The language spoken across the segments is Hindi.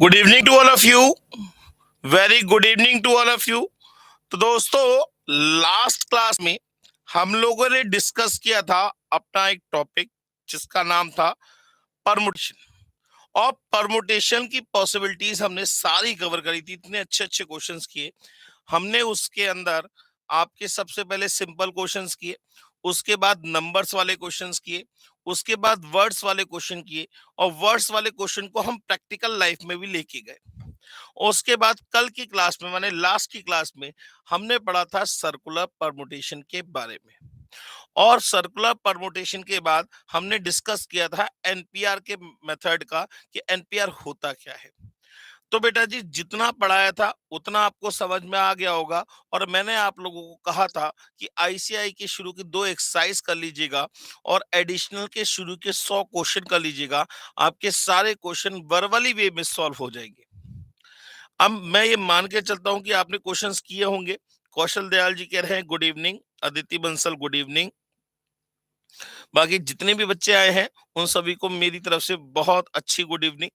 Good evening to all of you. Very good evening to all of you. तो दोस्तों, लास्ट क्लास में हम लोगों ने डिस्कस किया था अपना एक टॉपिक जिसका नाम था परमुटेशन। और परमुटेशन की पॉसिबिलिटीज हमने सारी कवर करी थी, इतने अच्छे अच्छे क्वेश्चंस किए हमने। उसके अंदर आपके सबसे पहले सिंपल क्वेश्चंस किए, उसके बाद नंबर्स वाले क्वेश्चंस किए, उसके बाद वर्ड्स वाले क्वेश्चन किए, और वर्ड्स वाले क्वेश्चन को हम प्रैक्टिकल लाइफ में भी लेके गए। उसके बाद कल की क्लास में, माने लास्ट की क्लास में, हमने पढ़ा था सर्कुलर परमुटेशन के बारे में। और सर्कुलर परमुटेशन के बाद हमने डिस्कस किया था एनपीआर के मेथड का, कि एनपीआर होता क्या है। तो बेटा जी, जितना पढ़ाया था उतना आपको समझ में आ गया होगा। और मैंने आप लोगों को कहा था कि आईसीआई के शुरू की 2 एक्सरसाइज कर लीजिएगा और एडिशनल के शुरू के 100 क्वेश्चन कर लीजिएगा। आपके सारे क्वेश्चन वर्बली वे में सॉल्व हो जाएंगे। अब मैं ये मान के चलता हूं कि आपने क्वेश्चंस किए होंगे। कौशल दयाल जी कह रहे हैं good evening, Aditi Bansal good evening. बाकी जितने भी बच्चे आए हैं उन सभी को मेरी तरफ से बहुत अच्छी गुड इवनिंग।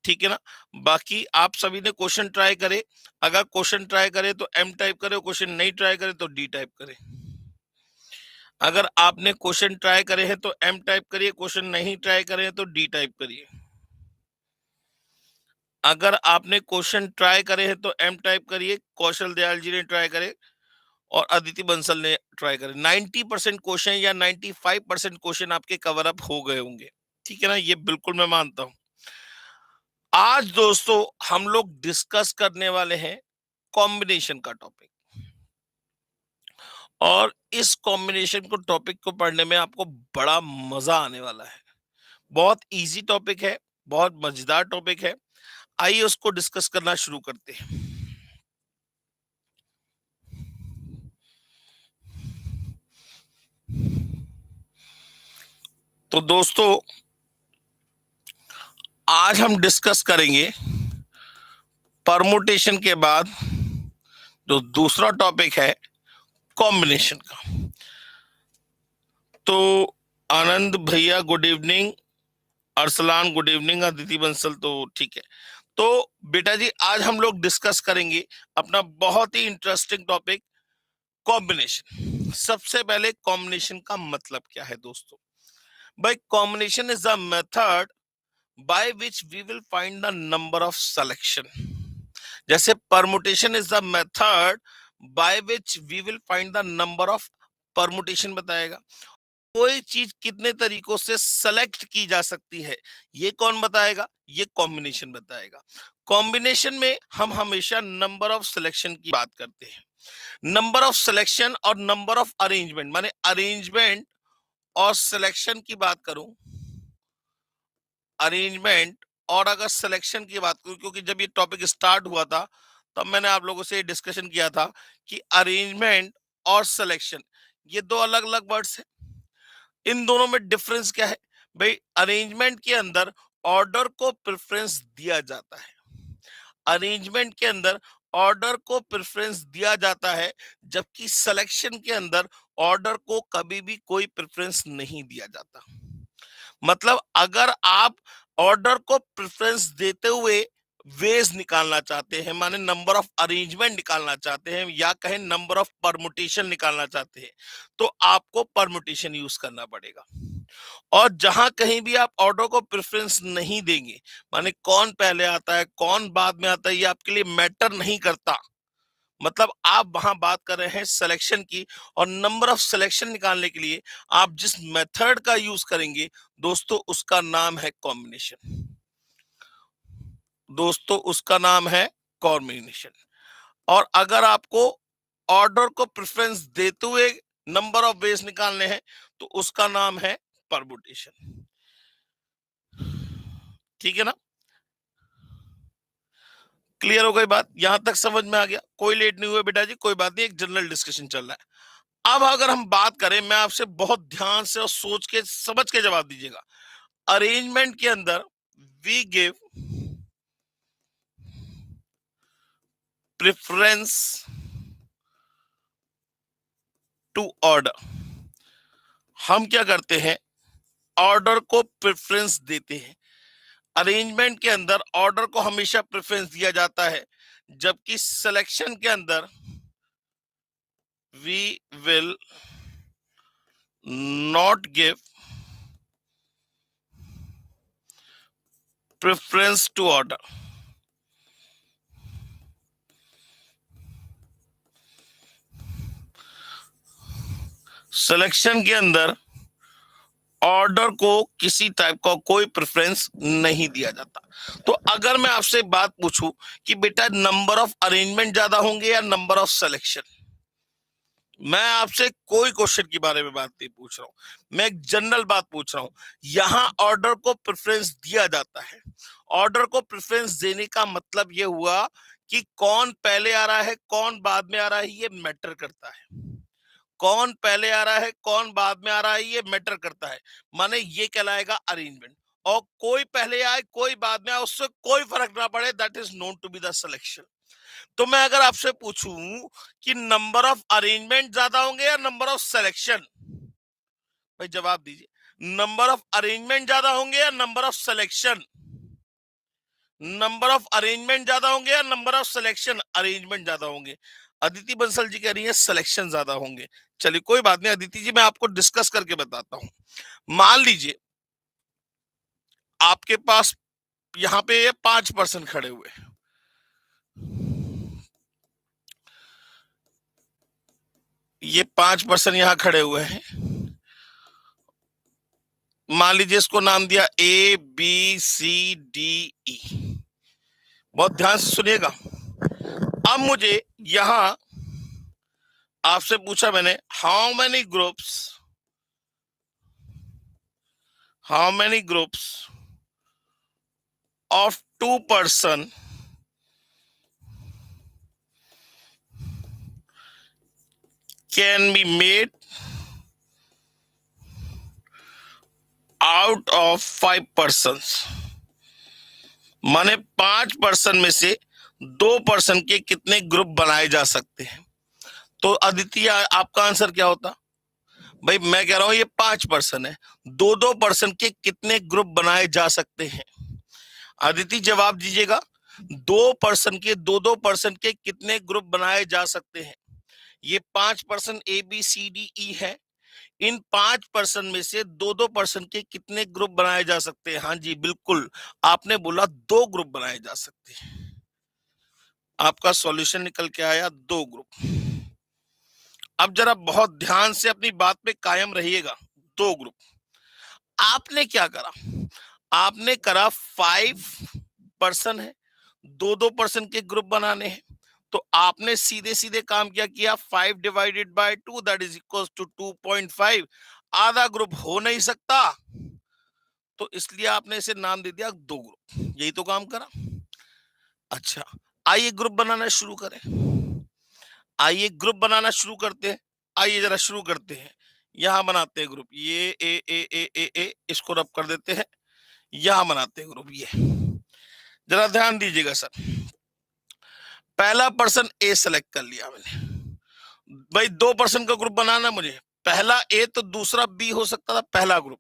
ठीक है ना। बाकी आप सभी ने क्वेश्चन ट्राई करे। अगर क्वेश्चन ट्राई करे तो एम टाइप करे, क्वेश्चन नहीं ट्राई करे तो डी टाइप करे। अगर आपने क्वेश्चन ट्राई करे हैं तो एम टाइप करिए, क्वेश्चन नहीं ट्राई करे हैं तो डी टाइप करिए। अगर आपने क्वेश्चन ट्राई करे हैं तो एम टाइप करिए, कौशल दयाल जी ने ट्राई करे और अदिति बंसल ने ट्राई करे। 90% क्वेश्चन या 95% क्वेश्चन आपके कवर अप हो गए होंगे। ठीक है ना, ये बिल्कुल मैं मानता हूं। आज दोस्तों हम लोग डिस्कस करने वाले हैं कॉम्बिनेशन का टॉपिक। और इस कॉम्बिनेशन को टॉपिक को पढ़ने में आपको बड़ा मजा आने वाला है। बहुत इजी टॉपिक है, बहुत मजेदार टॉपिक है। आइए उसको डिस्कस करना शुरू करते हैं। तो दोस्तों, आज हम डिस्कस करेंगे परमुटेशन के बाद जो दूसरा टॉपिक है कॉम्बिनेशन का। तो आनंद भैया good evening, Arsalan good evening, Aditi Bansal तो ठीक है। तो बेटा जी, आज हम लोग डिस्कस करेंगे अपना बहुत ही इंटरेस्टिंग टॉपिक कॉम्बिनेशन। सबसे पहले कॉम्बिनेशन का मतलब क्या है दोस्तों? भाई, combination is the method by which we will find the number of selection. जैसे permutation is the method by which we will find the number of permutation बताएगा। कोई चीज कितने तरीकों से सेलेक्ट की जा सकती है, ये कौन बताएगा? ये कॉम्बिनेशन बताएगा। कॉम्बिनेशन में हम हमेशा नंबर ऑफ सिलेक्शन की बात करते हैं। नंबर ऑफ सिलेक्शन और नंबर ऑफ अरेंजमेंट, माने अरेंजमेंट और सिलेक्शन की बात करूं, अरेंजमेंट और अगर सिलेक्शन की बात करूं, क्योंकि जब ये टॉपिक स्टार्ट हुआ था तब मैंने आप लोगों से डिस्कशन किया था कि अरेंजमेंट और सिलेक्शन ये दो अलग अलग वर्ड्स हैं। इन दोनों में डिफरेंस क्या है? भाई, अरेंजमेंट के अंदर ऑर्डर को प्रेफरेंस दिया जाता है। अरेंजमेंट के अंदर ऑर्डर को प्रेफरेंस दिया जाता है, जबकि सिलेक्शन के अंदर ऑर्डर को कभी भी कोई प्रेफरेंस नहीं दिया जाता। मतलब अगर आप ऑर्डर को प्रेफरेंस देते हुए वेज निकालना चाहते हैं, माने नंबर ऑफ अरेंजमेंट निकालना चाहते हैं, या कहें नंबर ऑफ परमुटेशन निकालना चाहते हैं, तो आपको परमुटेशन यूज करना पड़ेगा। और जहां कहीं भी आप ऑर्डर को प्रेफरेंस नहीं देंगे, माने कौन पहले आता है कौन बाद में आता है, ये आपके लिए मैटर नहीं करता। मतलब आप वहां बात कर रहे हैं सिलेक्शन की, और नंबर ऑफ सिलेक्शन निकालने के लिए आप जिस मेथड का यूज करेंगे दोस्तों, उसका नाम है कॉम्बिनेशन। दोस्तों, उसका नाम है कॉम्बिनेशन। और अगर आपको ऑर्डर को प्रेफरेंस देते हुए नंबर ऑफ वेज निकालने हैं तो उसका नाम है परमुटेशन। ठीक है ना? क्लियर हो गई बात? यहां तक समझ में आ गया? कोई लेट नहीं हुआ बेटा जी, कोई बात नहीं, एक जनरल डिस्कशन चल रहा है। अब अगर हम बात करें, मैं आपसे बहुत ध्यान से और सोच के समझ के जवाब दीजिएगा। अरेंजमेंट के अंदर we give preference to order. हम क्या करते हैं? ऑर्डर को प्रेफरेंस देते हैं। अरेंजमेंट के अंदर ऑर्डर को हमेशा प्रेफरेंस दिया जाता है, जबकि सिलेक्शन के अंदर we will not give preference to order. Selection के अंदर ऑर्डर को किसी टाइप का कोई प्रेफरेंस नहीं दिया जाता। तो अगर मैं आपसे बात पूछूं कि बेटा नंबर ऑफ अरेंजमेंट ज्यादा होंगे या नंबर ऑफ सिलेक्शन, मैं आपसे कोई क्वेश्चन के बारे में बात नहीं पूछ रहा हूं, मैं एक जनरल बात पूछ रहा हूं। यहां ऑर्डर को प्रेफरेंस दिया जाता है। ऑर्डर को प्रेफरेंस देने का मतलब यह हुआ कि कौन पहले आ रहा है कौन बाद में आ रहा है ये मैटर करता है। कौन पहले आ रहा है कौन बाद में आ रहा है ये मैटर करता है, माने ये कहलाएगा अरेंजमेंट। और कोई पहले आए कोई बाद में आए उससे कोई फर्क ना पड़े, that is known to be the selection. तो मैं अगर आपसे पूछूं कि नंबर ऑफ अरेंजमेंट ज्यादा होंगे या नंबर ऑफ सिलेक्शन, भाई जवाब दीजिए। नंबर ऑफ अरेंजमेंट ज्यादा होंगे या number of selection? Number of arrangement ज्यादा होंगे या नंबर ऑफ सिलेक्शन? अरेंजमेंट ज्यादा होंगे। अदिति बंसल जी कह रही है सिलेक्शन ज्यादा होंगे। चलिए कोई बात नहीं अदिति जी, मैं आपको डिस्कस करके बताता हूं। मान लीजिए आपके पास यहां पे ये 5% खड़े हुए, ये 5% यहां खड़े हुए हैं। मान लीजिए इसको नाम दिया A B C D E. बहुत ध्यान से सुनिएगा। अब मुझे यहां आपसे पूछा मैंने how many groups of 2% can be made out of 5%। माने 5% में से 2% के कितने ग्रुप बनाए जा सकते हैं? तो अदिति आपका आंसर क्या होता? भाई मैं कह रहा हूं ये 5% है, 2% के कितने ग्रुप बनाए जा सकते हैं? अदिति जवाब दीजिएगा। 2% के कितने ग्रुप बनाए जा सकते हैं? ये 5% A B C D E है। इन 5% में से 2% के कितने ग्रुप बनाए जा सकते हैं? हाँ जी बिल्कुल, आपने बोला 2 ग्रुप बनाए जा सकते हैं। आपका सॉल्यूशन निकल के आया 2 ग्रुप। अब जरा बहुत ध्यान से अपनी बात पे कायम रहिएगा। 2 ग्रुप आपने क्या करा? आपने करा 5% है, 2% के ग्रुप बनाने हैं, तो आपने सीधे सीधे काम क्या किया? 5 divided by 2 that is equal to 2.5। आधा ग्रुप हो नहीं सकता, तो इसलिए आपने इसे नाम दे दिया 2 ग्रुप। यही तो काम करा। अच्छा आइए ग्रुप बनाना शुरू करें। आइए ग्रुप बनाना शुरू करते हैं। आइए जरा शुरू करते हैं। यहां बनाते हैं ग्रुप, ये ए इसको रब कर देते हैं। यहां बनाते हैं ग्रुप, ये जरा ध्यान दीजिएगा सर। पहला पर्सन ए सेलेक्ट कर लिया मैंने। भाई 2% का ग्रुप बनाना मुझे। पहला ए तो दूसरा बी हो सकता था, पहला ग्रुप।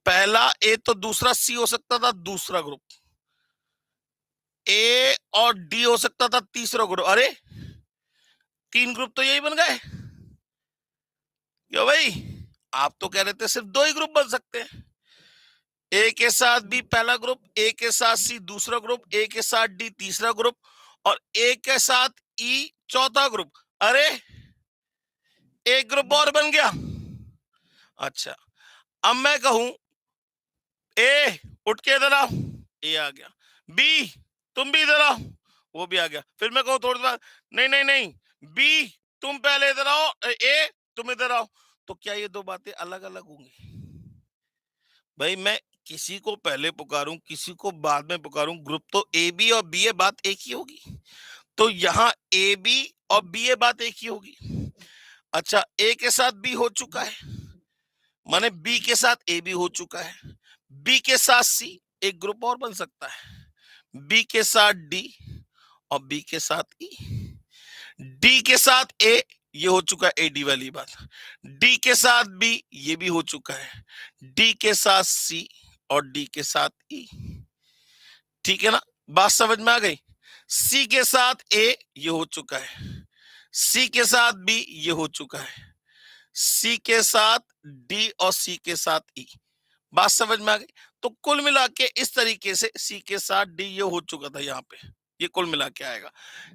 पहला ए तो दूसरा सी हो सकता था, दूसरा ग्रुप। ए और डी हो सकता था, तीसरा ग्रुप। अरे 3 ग्रुप तो यही बन गए क्यों भाई? आप तो कह रहे थे सिर्फ 2 ही ग्रुप बन सकते हैं। ए के साथ बी पहला ग्रुप, ए के साथ सी दूसरा ग्रुप, ए के साथ डी तीसरा ग्रुप और ए के साथ ई चौथा ग्रुप। अरे एक ग्रुप और बन गया। अच्छा अब मैं कहूं ए उठ के इधर आओ, ए आ गया। बी तुम भी इधर आओ, वो भी आ गया। फिर मैं कहूं थोड़ी देर नहीं नहीं नहीं, बी तुम पहले इधर आओ, ए तुम इधर आओ, तो क्या ये 2 बातें अलग अलग होंगी? भाई मैं किसी को पहले पुकारूं किसी को बाद में पुकारूं, ग्रुप तो ए बी और बी ए, बात एक ही होगी। तो यहाँ ए बी और बी ए बात एक ही होगी। अच्छा ए के साथ बी हो चुका है, माने बी के साथ ए बी हो चुका है। बी के साथ सी एक ग्रुप और बन सकता है, बी के साथ डी और बी के साथ ई, डी के साथ ए ये हो चुका है, ए डी वाली बात। डी के साथ बी ये भी हो चुका है, डी के साथ सी और डी के साथ ई। ठीक है ना, बात समझ में आ गई। सी के साथ ए ये हो चुका है, सी के साथ बी ये हो चुका है, सी के साथ डी और सी के साथ ई। बात समझ में आ गई। तो कुल मिला के इस तरीके से सी के साथ डी ये हो चुका था, यहाँ पे ये कुल मिला के आएगा।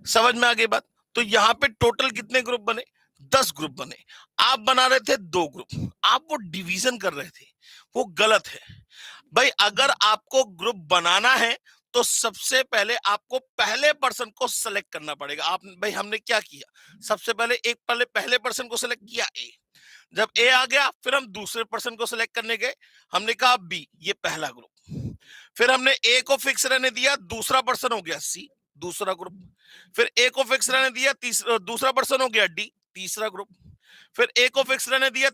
समझ में आ गई बात। तो यहाँ पे टोटल कितने ग्रुप बने? 10 ग्रुप बने। आप बना रहे थे 2 ग्रुप, आप वो डिवीजन कर रहे थे, वो गलत है भाई। अगर आपको ग्रुप बनाना है तो सबसे पहले आपको पहले पर्सन को सेलेक्ट करना पड़ेगा। आप भाई हमने क्या किया, सबसे पहले पहले पर्सन को सेलेक्ट किया ए। जब ए आ गया फिर हम दूसरे पर्सन को सिलेक्ट करने गए, हमने कहा बी, ये पहला ग्रुप। फिर हमने ए को फिक्स रहने दिया, दूसरा पर्सन हो गया सी, दूसरा ग्रुप। फिर ए को फिक्स रहने दिया, दूसरा पर्सन हो गया डी, तीसरा ग्रुप। फिर ए को फिक्स रहने दिया,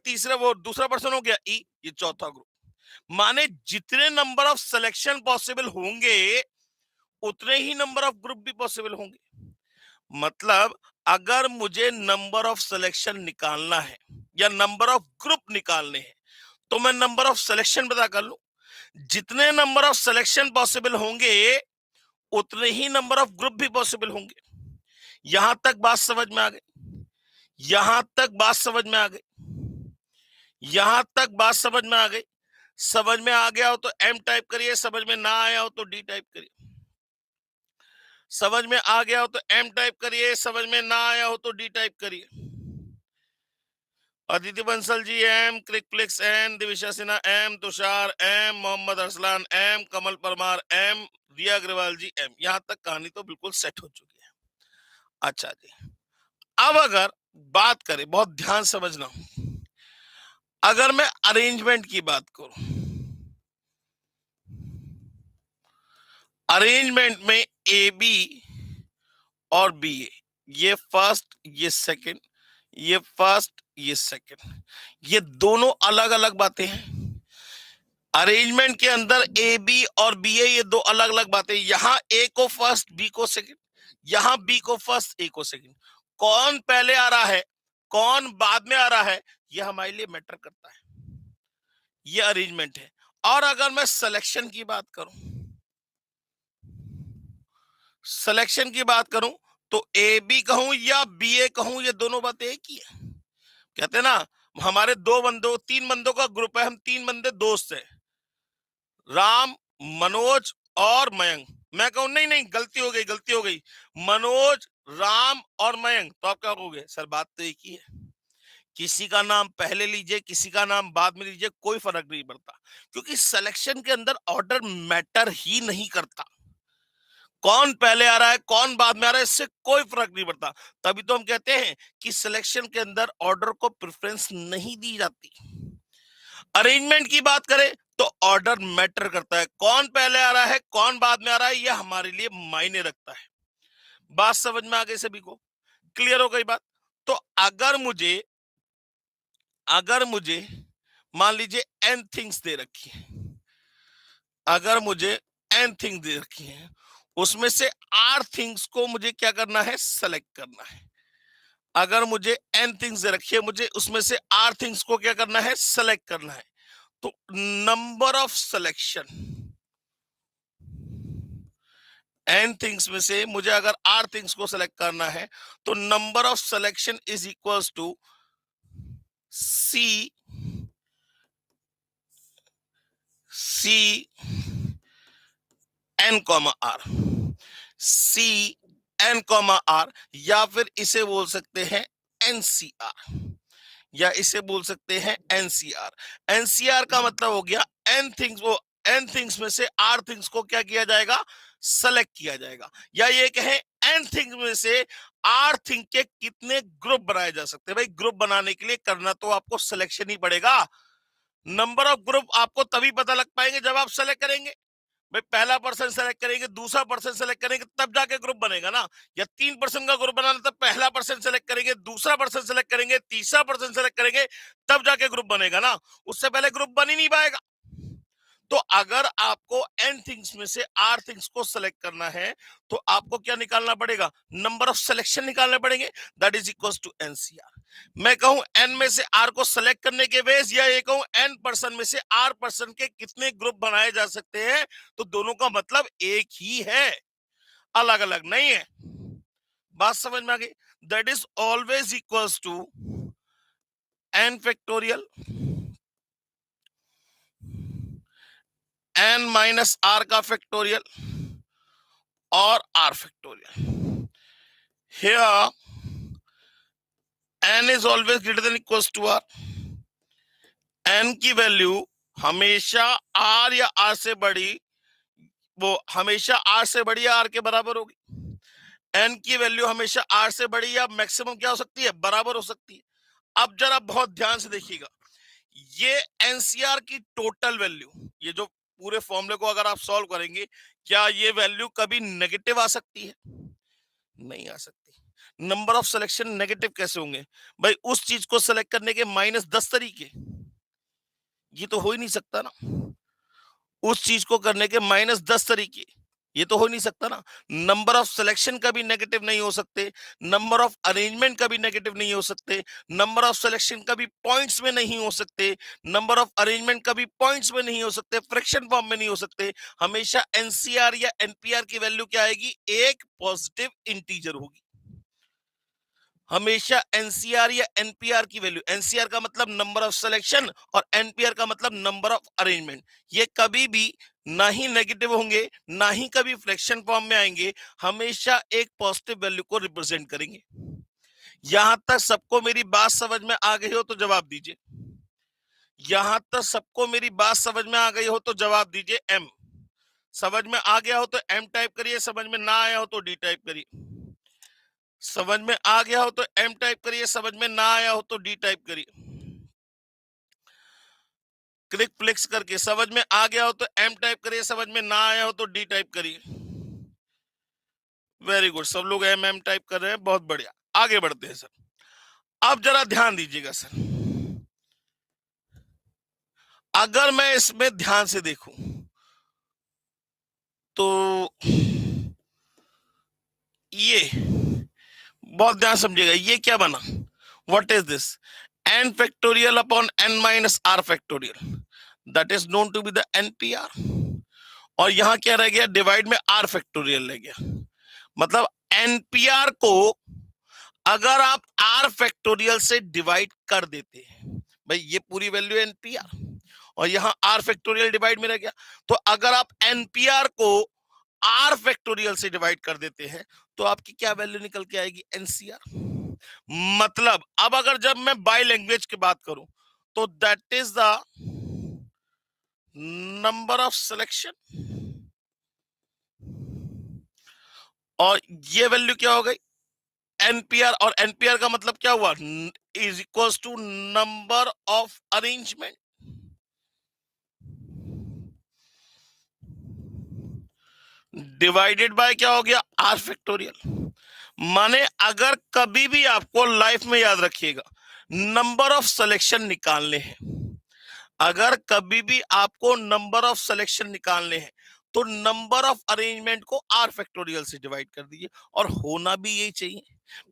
दूसरा पर्सन हो गया ई, ये चौथा ग्रुप। माने जितने नंबर ऑफ सिलेक्शन पॉसिबल होंगे उतने ही नंबर ऑफ ग्रुप भी पॉसिबल होंगे। मतलब अगर मुझे नंबर ऑफ सिलेक्शन निकालना है या नंबर ऑफ ग्रुप निकालने हैं तो मैं नंबर ऑफ सिलेक्शन पता कर लूं। जितने नंबर ऑफ सिलेक्शन पॉसिबल होंगे उतने ही नंबर ऑफ ग्रुप भी पॉसिबल होंगे। यहां तक बात समझ में आ गई, यहां तक बात समझ में आ गई, यहां तक बात समझ में आ गई। समझ में आ गया हो तो एम टाइप करिए, समझ में ना आया हो तो डी टाइप करिए। समझ में आ गया हो तो एम टाइप करिए, समझ में ना आया हो तो डी टाइप करिए। Aditi Bansal ji M, Cricflix M, Divisha Sinha M, Tushar M, Mohammad Arsalan M, Kamal Parmar M, Riya Agarwal ji M. यहां तक कहानी तो बिल्कुल सेट हो चुकी है। अच्छा जी, अब अगर बात करें, बहुत ध्यान समझना, अगर मैं अरेंजमेंट की बात करूं, अरेंजमेंट में ए बी और बी ए, ये फर्स्ट ये सेकंड, ये फर्स्ट ये सेकंड, ये दोनों अलग अलग बातें हैं। अरेंजमेंट के अंदर ए बी और बी ए, ये दो अलग अलग बातें। यहां ए को फर्स्ट बी को सेकंड, यहां बी को फर्स्ट ए को सेकंड। कौन पहले आ रहा है कौन बाद में आ रहा है ये हमारे लिए मैटर करता है। ये अरेंजमेंट है। और अगर मैं सिलेक्शन की बात करूं, सिलेक्शन की बात करूं तो ए बी कहूं या बी ए कहूं, ये दोनों बातें एक ही है। कहते हैं ना, हमारे तीन बंदों का ग्रुप है, हम 3 बंदे दोस्त हैं, राम, मनोज और मयंक। मैं कहूं नहीं नहीं गलती हो गई, मनोज, राम और मयंक, तो आप क्या कहोगे? सर बात तो एक ही है, किसी का नाम पहले लीजिए किसी का नाम बाद में लीजिए, कोई फर्क नहीं पड़ता, क्योंकि सिलेक्शन के अंदर ऑर्डर मैटर ही नहीं करता। कौन पहले आ रहा है कौन बाद में आ रहा है इससे कोई फर्क नहीं पड़ता। तभी तो हम कहते हैं कि सिलेक्शन के अंदर ऑर्डर को प्रेफरेंस नहीं दी जाती। अरेंजमेंट की बात करें तो ऑर्डर मैटर करता है, कौन पहले आ रहा है कौन बाद में आ रहा है यह हमारे लिए मायने रखता है। बात समझ में आ गई सभी को? क्लियर हो गई बात? तो अगर मुझे मान लीजिए n थिंग्स दे रखी है, अगर मुझे n थिंग्स दे रखी है, उसमें से r थिंग्स को मुझे क्या करना है? सेलेक्ट करना है। अगर मुझे n थिंग्स दे रखी है, मुझे उसमें से r थिंग्स को क्या करना है? सेलेक्ट करना है। तो number of selection, n things में से मुझे अगर r थिंग्स को सेलेक्ट करना है तो number of selection is equals to C n r, C n r, या फिर इसे बोल सकते हैं NCR, या इसे बोल सकते हैं NCR। NCR का मतलब हो गया n थिंग्स में से r थिंग्स को क्या किया जाएगा? सेलेक्ट किया जाएगा। या ये कहें n थिंग्स में से r थिंग के कितने ग्रुप बनाए जा सकते हैं। भाई ग्रुप बनाने के लिए करना तो आपको सिलेक्शन ही पड़ेगा। नंबर ऑफ ग्रुप आपको तभी पता लग पाएंगे जब आप सेलेक्ट करेंगे। भाई पहला पर्सन सेलेक्ट करेंगे, दूसरा पर्सन सेलेक्ट करेंगे, तब जाके ग्रुप बनेगा ना। या 3 पर्सन का ग्रुप बनाना, तब पहला पर्सन सेलेक्ट करेंगे, दूसरा पर्सन सेलेक्ट करेंगे, तीसरा पर्सन सेलेक्ट करेंगे, तब जाके ग्रुप बनेगा ना। उससे पहले ग्रुप बन ही नहीं पाएगा। तो अगर आपको n थिंग्स में से r थिंग्स को सेलेक्ट करना है तो आपको क्या निकालना पड़ेगा, नंबर ऑफ सिलेक्शन निकालने पड़ेंगे, that is equal to NCR। मैं कहूं n में से r को सेलेक्ट करने के बेस, या ये कहूं n पर्सन में से r पर्सन के कितने ग्रुप बनाए जा सकते हैं, तो दोनों का मतलब एक ही है, अलग अलग नहीं है। बात समझ में आ गई? That is always equals to n factorial n minus r का फैक्टोरियल और r factorial. Here n is always greater than equals to r। n की वैल्यू हमेशा r या r से बड़ी, वो हमेशा r से बड़ी या r के बराबर होगी। n की वैल्यू हमेशा r से बड़ी या मैक्सिमम क्या हो सकती है, बराबर हो सकती है। अब जरा बहुत ध्यान से देखिएगा, ये एनसीआर की टोटल वैल्यू, ये जो पूरे फॉर्मूले को अगर आप सॉल्व करेंगे, क्या ये वैल्यू कभी नेगेटिव आ सकती है? नहीं आ सकती। नंबर ऑफ सिलेक्शन नेगेटिव कैसे होंगे भाई? उस चीज को सिलेक्ट करने के -10 तरीके, ये तो हो ही नहीं सकता ना। उस चीज को करने के -10 तरीके, ये तो हो नहीं सकता ना। नंबर ऑफ सिलेक्शन कभी नेगेटिव नहीं हो सकते, नंबर ऑफ अरेंजमेंट कभी नेगेटिव नहीं हो सकते, नंबर ऑफ सिलेक्शन कभी पॉइंट्स में नहीं हो सकते, नंबर ऑफ अरेंजमेंट कभी पॉइंट्स में नहीं हो सकते, फ्रैक्शन फॉर्म में नहीं हो सकते। हमेशा एनसीआर या एनपीआर की वैल्यू क्या आएगी, एक पॉजिटिव इंटीजर होगी। हमेशा एनसीआर या एनपीआर की वैल्यू, एनसीआर का मतलब नंबर ऑफ सिलेक्शन और एनपीआर का मतलब नंबर ऑफ अरेंजमेंट, ये कभी भी ना ही नेगेटिव होंगे ना ही कभी फ्रैक्शन फॉर्म में आएंगे, हमेशा एक पॉजिटिव वैल्यू को रिप्रेजेंट करेंगे। यहां तक सबको मेरी बात समझ में आ गई हो तो जवाब दीजिए। यहां तक सबको मेरी बात समझ में आ गई हो तो जवाब दीजिए एम। समझ में आ गया हो तो एम टाइप करिए, समझ में ना आया हो तो डी टाइप करिए। समझ में आ गया हो तो एम टाइप करिए, समझ में ना आया हो तो डी टाइप करिए। क्लिक फ्लिक्स करके समझ में आ गया हो तो एम टाइप करिए, समझ में ना आया हो तो डी टाइप करिए। वेरी गुड, सब लोग एम एम टाइप कर रहे हैं, बहुत बढ़िया। आगे बढ़ते हैं सर। अब जरा ध्यान दीजिएगा सर, अगर मैं इसमें ध्यान से देखूं तो ये बहुत ध्यान समझिएगा, ये क्या बना, what is this, n factorial upon n minus r factorial, that is known to be the npr। और यहां क्या रह गया, डिवाइड में r फैक्टोरियल रह गया। मतलब npr को अगर आप r फैक्टोरियल से डिवाइड कर देते हैं, भाई ये पूरी वैल्यू npr और यहां r फैक्टोरियल डिवाइड में रह गया, तो अगर आप npr को r फैक्टोरियल से डिवाइड कर देते हैं तो आपकी क्या वैल्यू निकल के आएगी, एनसीआर। मतलब अब अगर जब मैं बाय लैंग्वेज की बात करूं तो that is the number of selection, और ये वैल्यू क्या हो गई, एनपीआर, और एनपीआर का मतलब क्या हुआ, is equals to number of arrangement divided by क्या हो गया, आर फैक्टोरियल। माने अगर कभी भी आपको लाइफ में, याद रखिएगा, नंबर ऑफ सिलेक्शन निकालने हैं, अगर कभी भी आपको नंबर ऑफ सिलेक्शन निकालने हैं तो नंबर ऑफ अरेंजमेंट को आर फैक्टोरियल से डिवाइड कर दीजिए, और होना भी यही चाहिए।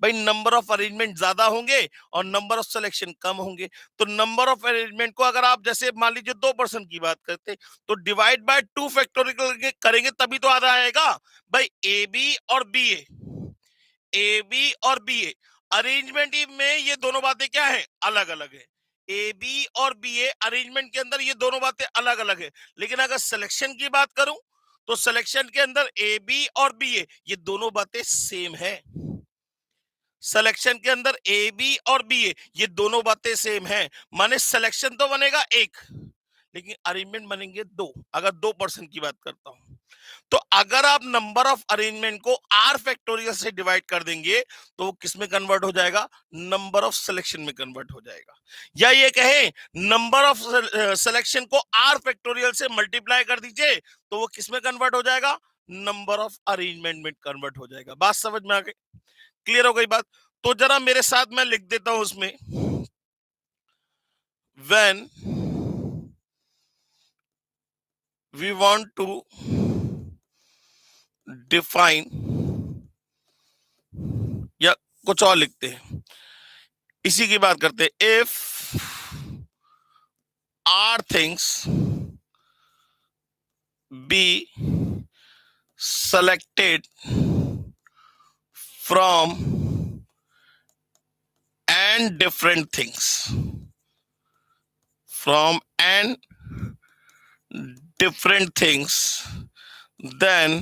भाई नंबर ऑफ अरेंजमेंट ज्यादा होंगे और नंबर ऑफ सिलेक्शन कम होंगे, तो नंबर ऑफ अरेंजमेंट को अगर आप जैसे मान लीजिए 2% की बात करते तो डिवाइड बाय 2 फैक्टोरियल करेंगे तभी तो आधा आएगा। भाई ए बी और बी ए बी और बी ए अरेंजमेंट में ये दोनों बातें क्या है, अलग अलग है। ए बी और बी ए अरेंजमेंट के अंदर ये दोनों बातें अलग अलग है, लेकिन अगर सिलेक्शन की बात करूं तो सिलेक्शन के अंदर ए बी और बी ए ये दोनों बातें सेम है। सिलेक्शन के अंदर ए बी और बी ए ये दोनों बातें सेम है, माने सिलेक्शन तो बनेगा एक लेकिन अरेंजमेंट बनेंगे दो, अगर 2% की बात करता हूं। तो अगर आप नंबर ऑफ अरेंजमेंट को आर फैक्टोरियल से डिवाइड कर देंगे तो वो किस में कन्वर्ट हो जाएगा, नंबर ऑफ सिलेक्शन में कन्वर्ट हो जाएगा। या ये कहें नंबर ऑफ सिलेक्शन को आर फैक्टोरियल से मल्टीप्लाई कर दीजिए तो वो किस में कन्वर्ट हो जाएगा, नंबर ऑफ अरेंजमेंट में कन्वर्ट हो जाएगा। बात समझ में आ गई, क्लियर हो गई बात? तो जरा मेरे साथ मैं लिख देता हूं उसमें, when we want to define, या कुछ और लिखते हैं, इसी की बात करते हैं। If R things be selected from n different things, from n different things, then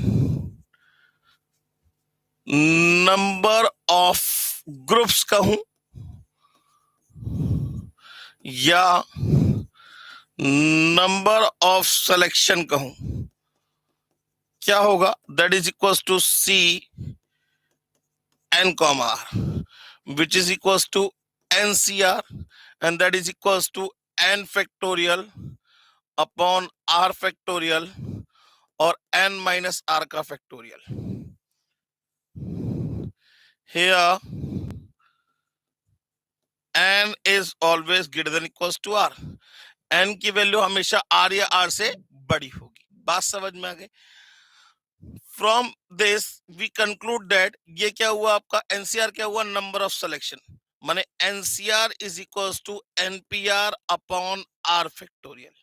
number of groups कहूं या नंबर ऑफ सिलेक्शन कहूं, क्या होगा? That is equals to C n comma r, which is equals to ncr, and that is equals to n factorial upon r factorial और n minus r का factorial. Here n is always greater than equals to r. n की वैल्यू हमेशा r या r से बड़ी होगी। बात समझ में आ गई? From this we conclude that ये क्या हुआ आपका? एनसीआर क्या हुआ? नंबर ऑफ सिलेक्शन, माने NCR is equals to NPR upon R factorial.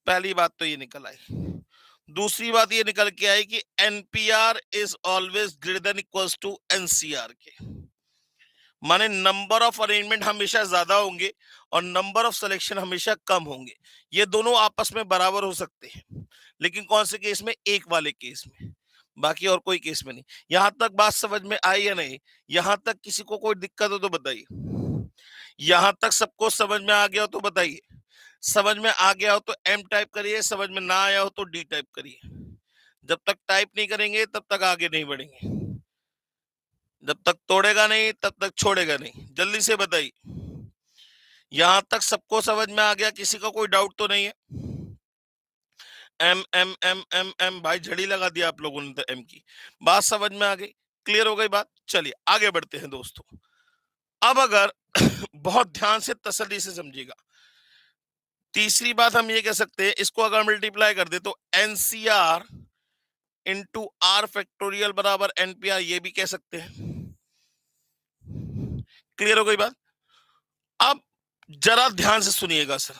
पहली बात तो ये निकल आई। दूसरी बात ये निकल के आई कि NPR is always greater than equals to NCR के, माने नंबर ऑफ अरेंजमेंट हमेशा ज्यादा होंगे और नंबर ऑफ सिलेक्शन हमेशा कम होंगे। ये दोनों आपस में बराबर हो सकते हैं, लेकिन कौन से केस में? एक वाले केस में, बाकी और कोई केस में नहीं। यहां तक बात समझ में आई या नहीं? यहां तक किसी को कोई दिक्कत हो तो बताइए। यहां तक सबको समझ में आ गया हो तो बताइए। समझ में आ गया हो तो एम टाइप करिए, समझ में ना आया हो तो डी टाइप करिए। जब तक टाइप नहीं करेंगे तब तक आगे नहीं बढ़ेंगे। जब तक तोड़ेगा नहीं तब तक छोड़ेगा नहीं। जल्दी से बताइए, यहां तक सबको समझ में आ गया? किसी का कोई डाउट तो नहीं है? M M M M M भाई झड़ी लगा दिया आप लोगों ने तो एम की। बात समझ में आ गई? क्लियर हो गई बात? चलिए आगे बढ़ते हैं दोस्तों। अब अगर बहुत ध्यान से तसल्ली से समझिएगा, तीसरी बात हम ये कह सकते हैं, इसको अगर मल्टीप्लाई कर दे तो एनसीआर इंटू आर फैक्टोरियल बराबर एनपीआर, ये भी कह सकते हैं। क्लियर हो गई बात? अब जरा ध्यान से सुनिएगा सर।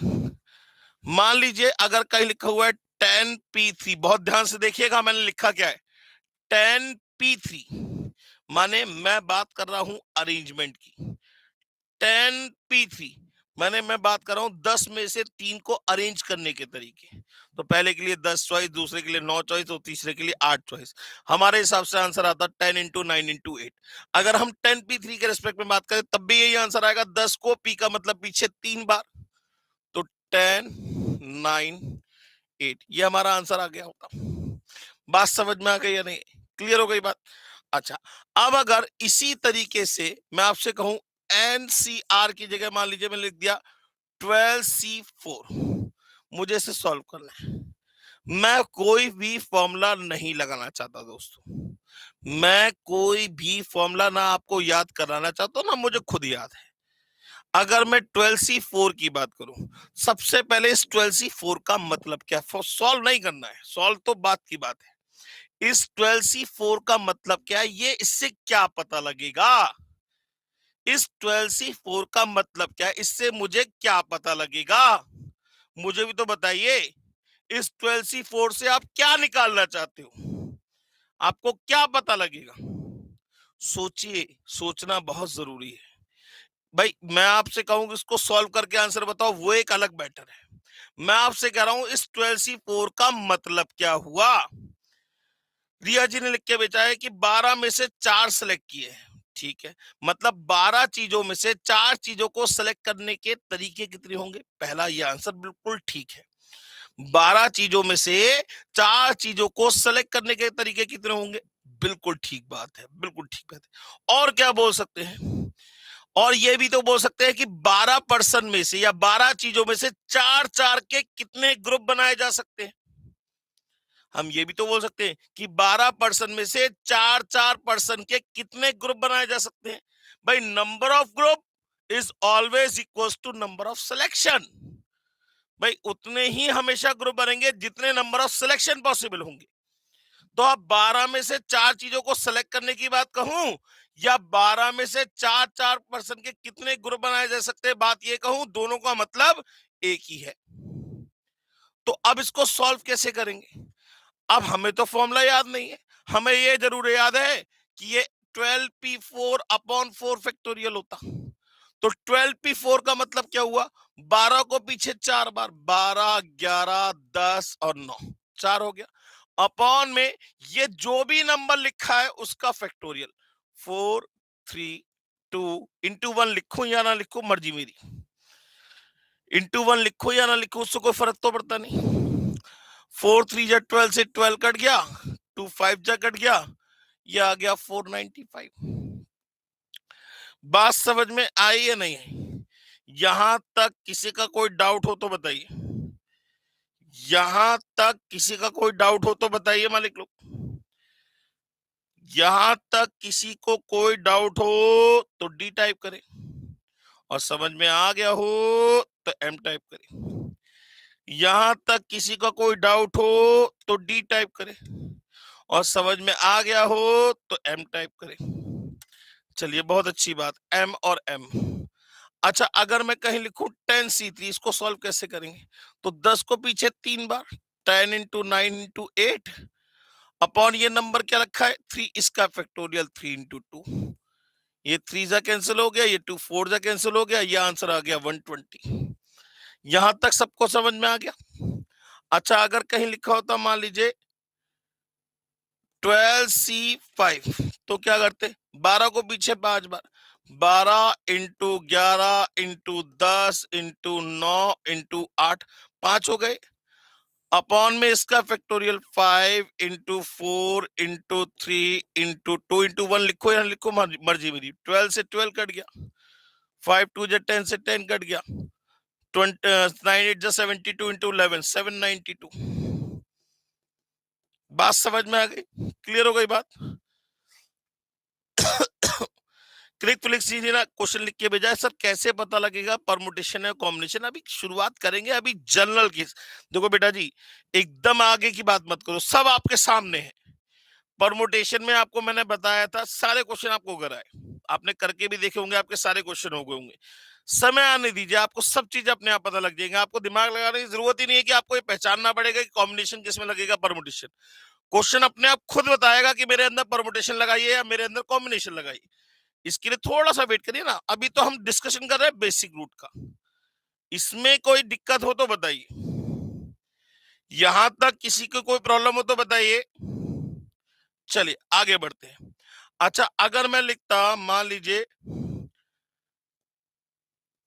मान लीजिए अगर कहीं लिखा हुआ है 10p3, बहुत ध्यान से देखिएगा मैंने लिखा क्या है, 10p3, माने मैं बात कर रहा हूं अरेंजमेंट की। 10p3 माने मैं बात कर रहा हूं 10 में से 3 को अरेंज करने के तरीके। तो पहले के लिए 10 चॉइस, दूसरे के लिए 9 चॉइस और तीसरे के लिए 8 चॉइस। हमारे हिसाब से आंसर आता 10 इंटू 9 इंटू 8। अगर हम 10p3 के रेस्पेक्ट में बात करें तब भी यही आंसर आएगा। 10 को p का मतलब पीछे 3 बार, तो 10 9 8, ये हमारा आंसर आ गया होगा। बात समझ में आ गई या नहीं? क्लियर हो गई बात? अच्छा, अब अगर इसी तरीके से मैं आपसे कहूं एनसीआर की जगह मान लीजिए मैंने लिख दिया 12c4, मुझे इसे सॉल्व करना है। मैं कोई भी फॉर्मूला नहीं लगाना चाहता दोस्तों, मैं कोई भी फॉर्मूला ना आपको याद कराना चाहता हूं, ना मुझे खुद याद है। अगर मैं 12c4 की बात करूं, सबसे पहले इस 12c4 का मतलब क्या है? सॉल्व नहीं करना है, सॉल्व तो बात की बात है। इस 12c4 का मतलब क्या है, ये इससे क्या पता लगेगा? इस 12c4 का मतलब क्या है, इससे मुझे क्या पता लगेगा? मुझे भी तो बताइए। इस 12c4 से आप क्या निकालना चाहते हो? आपको क्या पता लगेगा? सोचिए, सोचना बहुत जरूरी है भाई। मैं आपसे कहूं कि इसको सॉल्व करके आंसर बताओ, वो एक अलग मैटर है। मैं आपसे कह रहा हूं इस 12c4 का मतलब क्या हुआ? रिया जी ने लिख के भेजा है कि 12 में से 4 सेलेक्ट किए हैं। ठीक है, मतलब 12 चीजों में से 4 चीजों को सेलेक्ट करने के तरीके कितने होंगे? पहला ये आंसर बिल्कुल ठीक है। 12 चीजों में से 4 चीजों को सेलेक्ट करने के तरीके कितने होंगे? बिल्कुल ठीक बात है, बिल्कुल ठीक बात है। और क्या बोल सकते हैं? और ये भी तो बोल सकते हैं कि 12 पर्सन में से या 12 चीजों में से 4 के कितने ग्रुप बनाए जा सकते हैं? हम ये भी तो बोल सकते हैं कि 12 पर्सन में से 4 पर्सन के कितने ग्रुप बनाए जा सकते हैं? भाई number of group is always equals to number of selection. भाई उतने ही हमेशा ग्रुप बनेंगे जितने नंबर ऑफ सिलेक्शन पॉसिबल होंगे। तो अब 12 में से 4 चीजों को सेलेक्ट करने की बात कहूं, या 12 में से 4 के कितने ग्रुप बनाए जा सकते हैं बात ये कहूं, दोनों का मतलब एक ही है। तो अब इसको सॉल्व कैसे करेंगे? अब हमें तो फॉर्मूला याद नहीं है, हमें ये जरूर याद है कि ये 12p4/4 फैक्टोरियल होता। तो 12p4 का मतलब क्या हुआ, 12 को पीछे 4 बार, 12, 11, 10 और 9, 4 हो गया। अपॉन में ये जो भी नंबर लिखा है उसका फैक्टोरियल, 4, 3, 2 इंटू 1 लिखूं या ना लिखूं मर्जी मेरी, इंटू 1 लिखो या ना लिखो उससे कोई फर्क तो पड़ता नहीं। 4 3 जा 12 से 12 कट गया, 2 5 जा कट गया, ये आ गया 495। बात समझ में आई या नहीं है? यहां तक किसी का कोई डाउट हो तो बताइए, यहां तक किसी का कोई डाउट हो तो बताइए मालिक लोग। यहां तक किसी को कोई डाउट हो तो डी टाइप करें, और समझ में आ गया हो तो एम टाइप करें। यहां तक किसी का कोई डाउट हो तो डी टाइप करें, और समझ में आ गया हो तो एम टाइप करें। चलिए बहुत अच्छी बात, एम और एम। अच्छा अगर मैं कहीं लिखूं 10c3, इसको सॉल्व कैसे करेंगे? तो 10 को पीछे 3 बार, 10 इंटू 9 इंटू 8 अपॉन ये नंबर क्या रखा है 3, इसका फैक्टोरियल 3 इंटू 2। ये 3 जा कैंसिल हो गया, ये 2 4 जा कैंसिल हो गया, ये आंसर आ गया 120। यहां तक सबको समझ में आ गया? अच्छा अगर कहीं लिखा होता मान लीजिए 12c5, तो क्या करते, 12 को पीछे 5 बार, 12 इंटू 11 इंटू 10 इंटू 9 इंटू 8, 5 हो गए। अपॉन में इसका factorial 5 into 4 into 3 into 2 into 1 लिखो या लिखो मर्जी मेरी। 12 से 12 कट गया, 5 2 जा 10 से 10 कट गया, 9 8 जा 72 इंटू 11 792। बात समझ में आ गई, क्लियर हो गई बात? क्लिक फ्लिक सीधे ना क्वेश्चन लिख के भेजा है सर, कैसे पता लगेगा परमुटेशन है कॉम्बिनेशन? अभी शुरुआत करेंगे, अभी जनरल केस। देखो बेटा जी, एकदम आगे की बात मत करो, सब आपके सामने है। परमुटेशन में आपको मैंने बताया था, सारे क्वेश्चन आपको कराए, आपने करके भी देखे होंगे, आपके सारे क्वेश्चन हो गए होंगे। समय आने दीजिए, आपको सब चीज अपने आप पता लग जाएगा, आपको दिमाग लगाने की जरूरत ही नहीं है कि आपको ये पहचानना पड़ेगा कि कॉम्बिनेशन किसमें लगेगा, परमुटेशन। क्वेश्चन अपने आप खुद बताएगा कि मेरे अंदर परमुटेशन लगाइए या मेरे अंदर कॉम्बिनेशन लगाइए। इसके लिए थोड़ा सा वेट करिए ना, अभी तो हम डिस्कशन कर रहे हैं बेसिक रूट का, इसमें कोई दिक्कत हो तो बताइए, यहां तक किसी को कोई प्रॉब्लम हो तो बताइए। चलिए आगे बढ़ते हैं। अच्छा अगर मैं लिखता मान लीजिए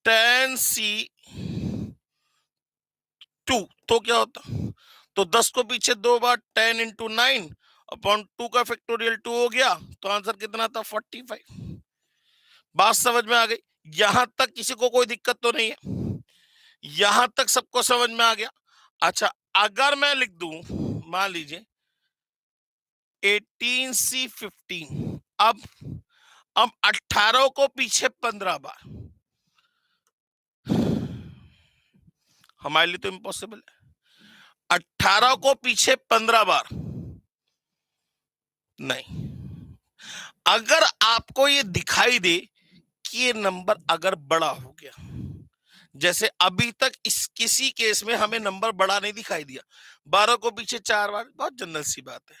10c2, तो क्या होता, तो 10 को पीछे 2 बार, 10 इंटू 9 अपॉन 2 का फैक्टोरियल 2 हो गया, तो आंसर कितना था 45। बात समझ में आ गई? यहां तक किसी को कोई दिक्कत तो नहीं है, यहां तक सबको समझ में आ गया? अच्छा अगर मैं लिख दूं मान लीजिए 18c15, अब 18 को पीछे 15 बार, हमारे लिए तो इम्पॉसिबल है। 18 को पीछे 15 बार नहीं। अगर आपको ये दिखाई दे कि ये नंबर अगर बड़ा हो गया, जैसे अभी तक इस किसी केस में हमें नंबर बड़ा नहीं दिखाई दिया, 12 को पीछे 4 बार बहुत जनरल सी बात है,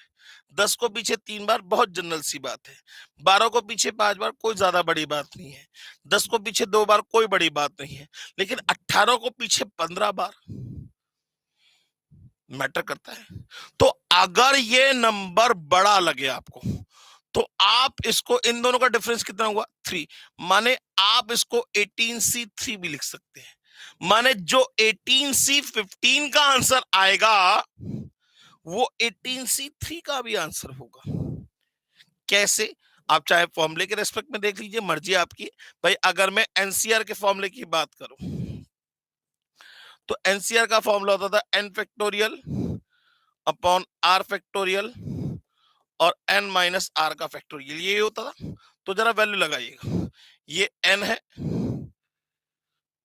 10 को पीछे 3 बार बहुत जनरल सी बात है, 12 को पीछे 5 बार कोई ज्यादा बड़ी बात नहीं है, 10 को पीछे 2 बार कोई बड़ी बात नहीं है, लेकिन 18 को पीछे 15 बार मैटर करता है। तो अगर ये नंबर बड़ा लगे आपको, तो आप इसको, इन दोनों का डिफरेंस कितना हुआ 3, माने आप इसको 18c3 भी लिख सकते हैं, माने जो 18c15 का आंसर आएगा वो 18c3 का भी आंसर होगा। कैसे? आप चाहे फॉर्मूले के रेस्पेक्ट में देख लीजिए, मर्जी आपकी। भाई अगर मैं एनसीआर के फॉर्मूले की बात करूं तो एनसीआर का फॉर्मूला होता था n factorial upon r factorial और n माइनस r का फैक्टोरियल, ये होता था। तो जरा वैल्यू लगाइएगा, ये n है,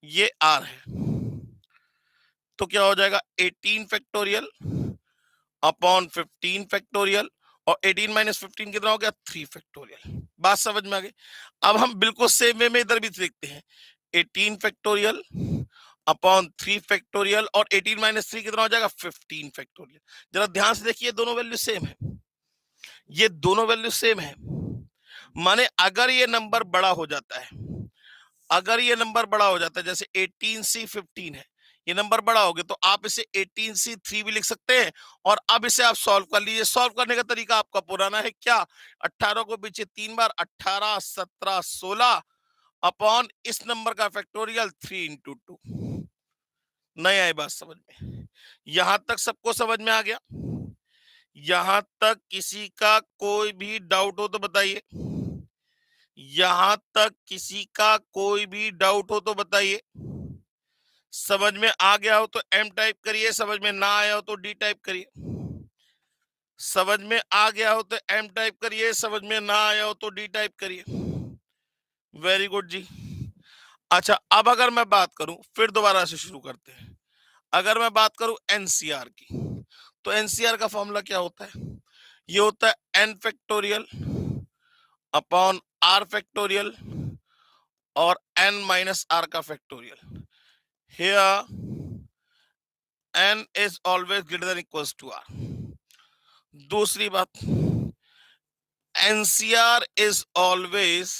ये r है, तो क्या हो जाएगा 18 फैक्टोरियल अपॉन 15 फैक्टोरियल, और 18 माइनस 15 कितना हो गया 3 फैक्टोरियल। बात समझ में आ गई। अब हम बिल्कुल सेम वे में इधर भी लिखते हैं 18 फैक्टोरियल अपॉन 3 फैक्टोरियल, और 18 माइनस 3 कितना हो जाएगा 15 फैक्टोरियल। जरा ध्यान से देखिए दोनों वैल्यू सेम है, ये दोनों वैल्यू सेम है। माने अगर ये नंबर बड़ा हो जाता है, अगर ये नंबर बड़ा हो जाता है, जैसे 18C15 है, ये नंबर बड़ा हो गया तो आप इसे 18C3 भी लिख सकते हैं। और अब इसे आप सॉल्व कर लीजिए। सॉल्व करने का तरीका आपका पुराना है, क्या 18 को पीछे 3 बार, 18 17 16 अपॉन इस नंबर का फैक्टोरियल 3 इंटू 2। नहीं आई बात समझ में? यहां तक सबको समझ में आ गया? यहां तक किसी का कोई भी डाउट हो तो बताइए। यहां तक किसी का कोई भी डाउट हो तो बताइए। समझ में आ गया हो तो एम टाइप करिए, समझ में ना आया हो तो डी टाइप करिए। समझ में आ गया हो तो एम टाइप करिए, समझ में ना आया हो तो डी टाइप करिए। वेरी गुड जी। अच्छा, अब अगर मैं बात करूं, फिर दोबारा से शुरू करते हैं। अगर मैं बात करूं एनसीआर की, तो एनसीआर का फॉर्मूला क्या होता है? ये होता है N factorial upon R factorial और एन माइनस आर का factorial. Here n is always greater than equals to r. दूसरी बात, NCR is always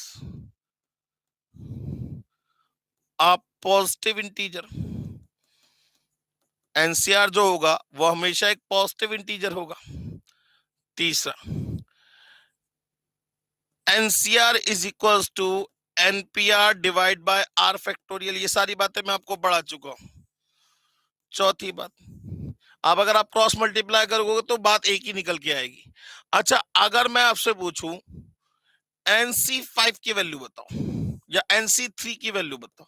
a positive integer. NCR जो होगा वो हमेशा एक पॉजिटिव इंटीजर होगा। तीसरा, NCR is equals to NPR divide by R factorial. ये सारी बातें मैं आपको पढ़ा चुका हूं। चौथी बात, अब अगर आप क्रॉस मल्टीप्लाई करोगे तो बात एक ही निकल के आएगी। अच्छा, अगर मैं आपसे पूछूं NC5 की वैल्यू बताओ या NC3 की वैल्यू बताओ,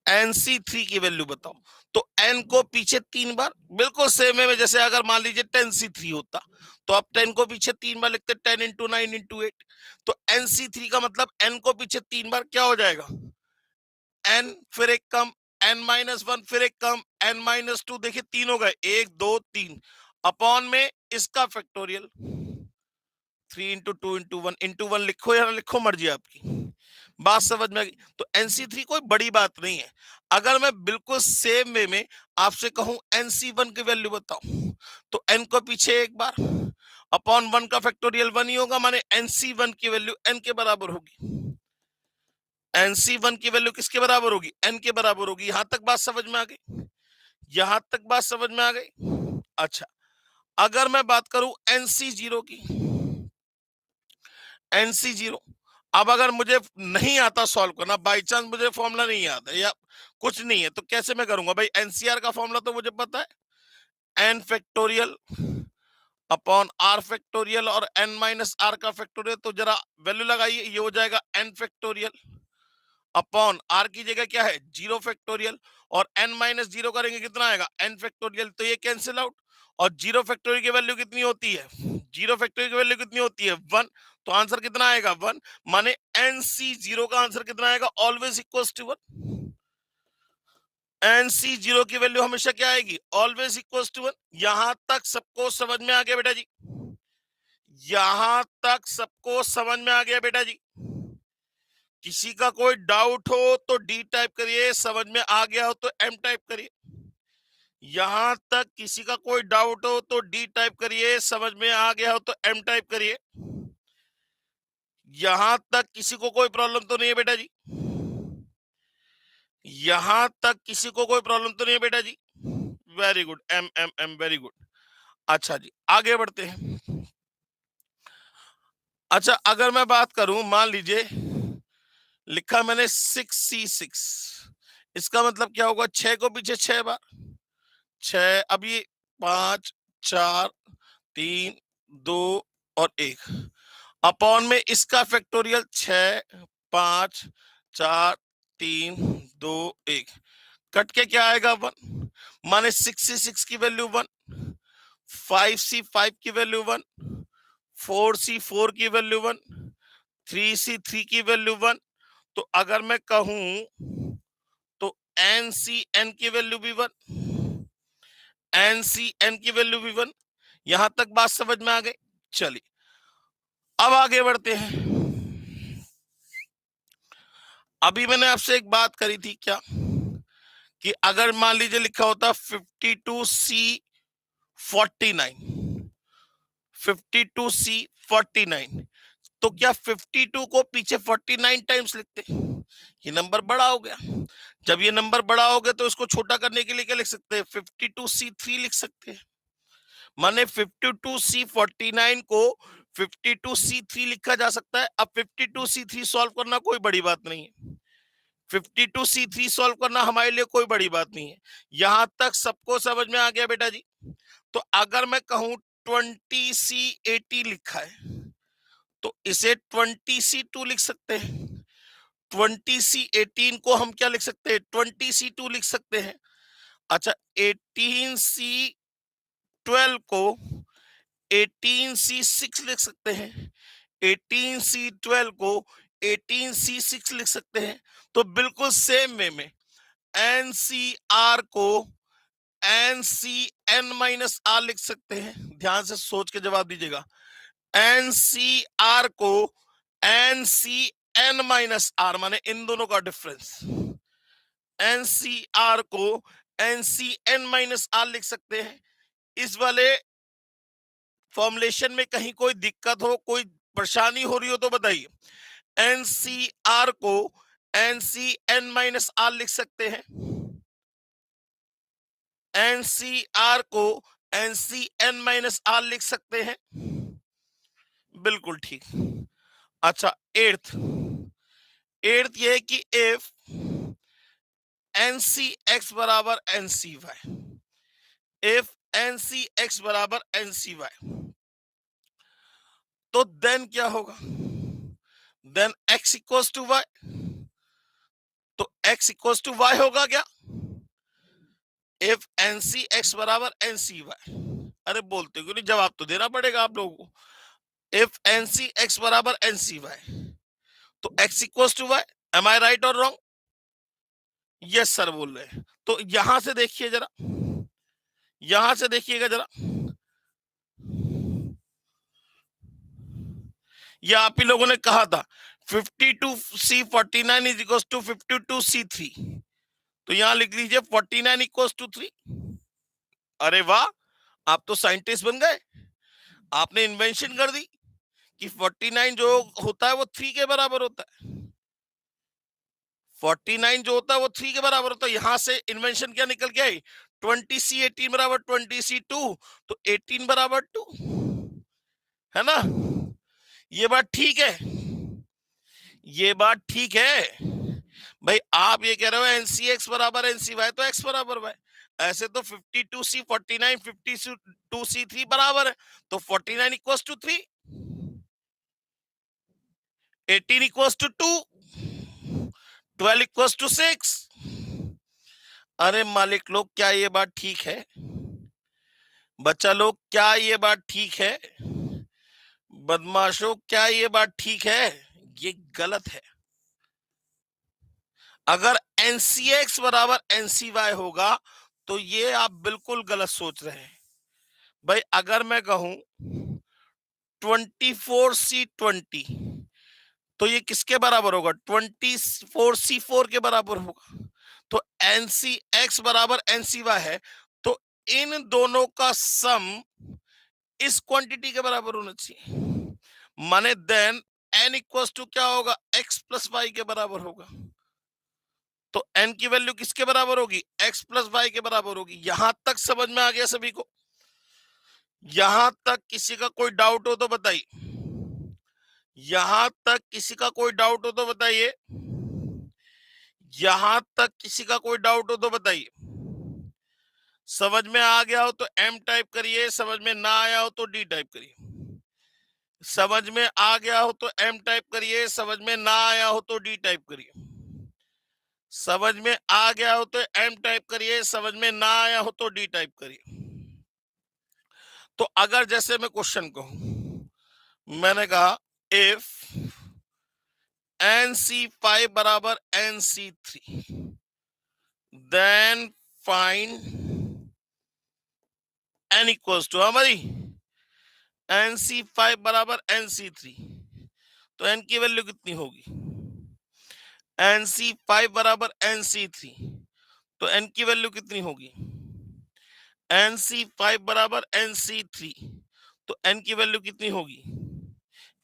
NC3 की वैल्यू बताओ, तो n को पीछे 3 बार, बिल्कुल सेम है। जैसे अगर मान लीजिए 10C3 होता तो आप 10 को पीछे 3 बार लिखते, 10 इंटू 9 इंटू 8। तो NC3 का मतलब n को पीछे 3 बार क्या हो जाएगा, n फिर एक कम, n-1 फिर एक कम, n-2। देखिए 3 हो गए, 1 2 3 अपॉन में इसका फैक्टोरियल 3 इंटू 2 इंटू वन लिखो या ना लिखो, मर्जी आपकी। बात समझ में आ गई? तो NC3 कोई बड़ी बात नहीं है। अगर मैं बिल्कुल सेम वे में आपसे कहूं NC1 की वैल्यू बताओ, तो n को पीछे एक बार अपॉन 1 का फैक्टोरियल 1 ही होगा, माने NC1 की वैल्यू n के बराबर होगी। NC1 की वैल्यू किसके बराबर होगी, n के बराबर होगी। यहां तक बात समझ में आ गई? यहां तक बात समझ में आ गई? अच्छा, अगर मैं बात करूं NC0 की, NC0, अब अगर मुझे नहीं आता सॉल्व करना, बाई चांस मुझे फॉर्मूला नहीं आता या कुछ नहीं है, तो कैसे मैं करूंगा भाई? एनसीआर का फॉर्मूला तो मुझे पता है, N factorial upon R factorial और एन माइनस आर का फैक्टोरियल। तो जरा वैल्यू लगाइए, ये हो जाएगा एन फैक्टोरियल अपॉन आर की जगह क्या है 0 फैक्टोरियल, और n माइनस 0 करेंगे कितना आएगा n फैक्टोरियल। तो ये कैंसिल आउट, और 0 फैक्टोरियल की वैल्यू कितनी होती है, 0 फैक्टोरियल की वैल्यू कितनी होती है 1। तो आंसर कितना आएगा 1, माने NC0 का आंसर कितना आएगा ऑलवेज इक्वल्स टू 1। NC0 की वैल्यू हमेशा क्या आएगी, ऑलवेज इक्वल्स टू 1। यहां तक सबको समझ में आ गया बेटा जी? यहां तक सबको समझ में आ गया बेटा जी? किसी का कोई डाउट हो तो डी टाइप करिए, समझ में आ गया हो तो एम टाइप करिए। यहां तक किसी का कोई डाउट हो तो डी टाइप करिए, समझ में आ गया हो तो एम टाइप करिए। यहां तक किसी को कोई प्रॉब्लम तो नहीं है बेटा जी? यहां तक किसी को कोई प्रॉब्लम तो नहीं है बेटा जी? Very good, hmm M hmm, very good. अच्छा जी, आगे बढ़ते हैं। अच्छा, अगर मैं बात करूं, मान लीजिए लिखा मैंने 6C6, इसका मतलब क्या होगा, 6 को पीछे 6 बार, 6, अब ये 5 4 3 2 और 1 अपॉन में इसका फैक्टोरियल 6 5 4 3 2 1, कट के क्या आएगा 1, माने 6C6 की वैल्यू 1, 5C5 की वैल्यू 1, 4C4 की वैल्यू 1, 3C3 की वैल्यू 1। तो अगर मैं कहूं तो NCN की वैल्यू भी 1, एन सी एन की वैल्यू भी 1। यहां तक बात समझ में आ गई। चलिए अब आगे बढ़ते हैं। अभी मैंने आपसे एक बात करी थी क्या, कि अगर मान लीजिए लिखा होता 52C49, 52C49, तो क्या 52 को पीछे 49 टाइम्स लिखते? ये नंबर बड़ा हो गया। जब ये नंबर बड़ा हो गया तो इसको छोटा करने के लिए क्या लिख सकते हैं? 52C3 लिख सकते हैं। माने 52C49 को 52C3 लिखा जा सकता है। अब 52C3 सॉल्व करना कोई बड़ी बात नहीं है। 52C3 सॉल्व करना हमारे लिए कोई बड़ी बात नहीं है। यहां तक सबको समझ में आ गया बेटा जी? तो अगर मैं कहूं 20C80 लिखा है, तो इसे 20C2 लिख सकते हैं। 20C18 को हम क्या लिख सकते हैं? 20C2 लिख सकते हैं। अच्छा, 18C12 को 18C6 लिख सकते हैं। 18C12 को 18C6 लिख सकते हैं। तो बिल्कुल सेम वे में NCR को NCN-R लिख सकते हैं। ध्यान से सोच के जवाब दीजिएगा। NCR को NCN-R, माने इन दोनों का डिफरेंस। NCR को NCN-R लिख सकते हैं। इस वाले फॉर्मुलेशन में कहीं कोई दिक्कत हो, कोई परेशानी हो रही हो तो बताइए। NCR को NCN-R लिख सकते हैं। NCR को NCN-R लिख सकते हैं। बिल्कुल ठीक। अच्छा, एट्थ ये है कि इफ NCX बराबर NCY, इफ NCX बराबर NCY, तो देन क्या होगा? Then X equals to Y। तो X इक्वल्स टू Y होगा क्या? इफ NCX बराबर NCY। अरे बोलते क्यों नहीं? जवाब तो देना पड़ेगा आप लोगों को। इफ NCX बराबर NCY, तो X equals to Y। Am I right और रॉन्ग? यस सर बोल रहे हैं। तो यहां से देखिए जरा, यहां से देखिएगा जरा, ये आप ही लोगों ने कहा था 52C49 is equal to 52C3, तो यहां लिख लीजिए 49 इक्वल टू 3। अरे वाह, आप तो साइंटिस्ट बन गए। आपने इन्वेंशन कर दी कि 49 जो होता है वो 3 के बराबर होता है। 49 जो होता है वो 3 के बराबर होता है। यहां से इन्वेंशन क्या निकल के आई? 20C18 बराबर 20C2, तो 18 बराबर 2, है ना? ये बात ठीक है, ये बात ठीक है भाई। आप ये कह रहे हो NCX बराबर NCY, तो X बराबर Y। ऐसे तो 52C49 52C3 बराबर है, तो 49 equals to 3, 18 equals to 2, 12 equals to 6। अरे मालिक लोग, क्या ये बात ठीक है? बच्चा लोग, क्या ये बात ठीक है? बदमाशों, क्या ये बात ठीक है? ये गलत है। अगर NCX बराबर NCY होगा तो ये आप बिल्कुल गलत सोच रहे हैं भाई। अगर मैं कहूं 24C20, तो ये किसके बराबर होगा? 24C4 के बराबर होगा। तो NCX बराबर NCY है, तो इन दोनों का सम इस क्वांटिटी के बराबर होना चाहिए। माने देन N इक्वल्स टू क्या होगा? X प्लस Y के बराबर होगा। तो N की वैल्यू किसके बराबर होगी? X प्लस Y के बराबर होगी। यहां तक समझ में आ गया सभी को? यहां तक किसी का कोई डाउट हो तो बताइए। यहां तक किसी का कोई डाउट हो तो बताइए। यहां तक किसी का कोई डाउट हो तो बताइए। समझ में आ गया हो तो M टाइप करिए, समझ में ना आया हो तो D टाइप करिए। समझ में आ गया हो तो M टाइप करिए, समझ में ना आया हो तो D टाइप करिए। समझ में आ गया हो तो M टाइप करिए, समझ में ना आया हो तो D टाइप करिए। तो अगर जैसे मैं क्वेश्चन कहूं, मैंने कहा इफ NC5 बराबर NC3, then find n equals to हमारी NC5 बराबर NC3, तो n की वैल्यू कितनी होगी? NC5 बराबर NC3, तो n की वैल्यू कितनी होगी? NC5 बराबर NC3, तो n की वैल्यू कितनी होगी?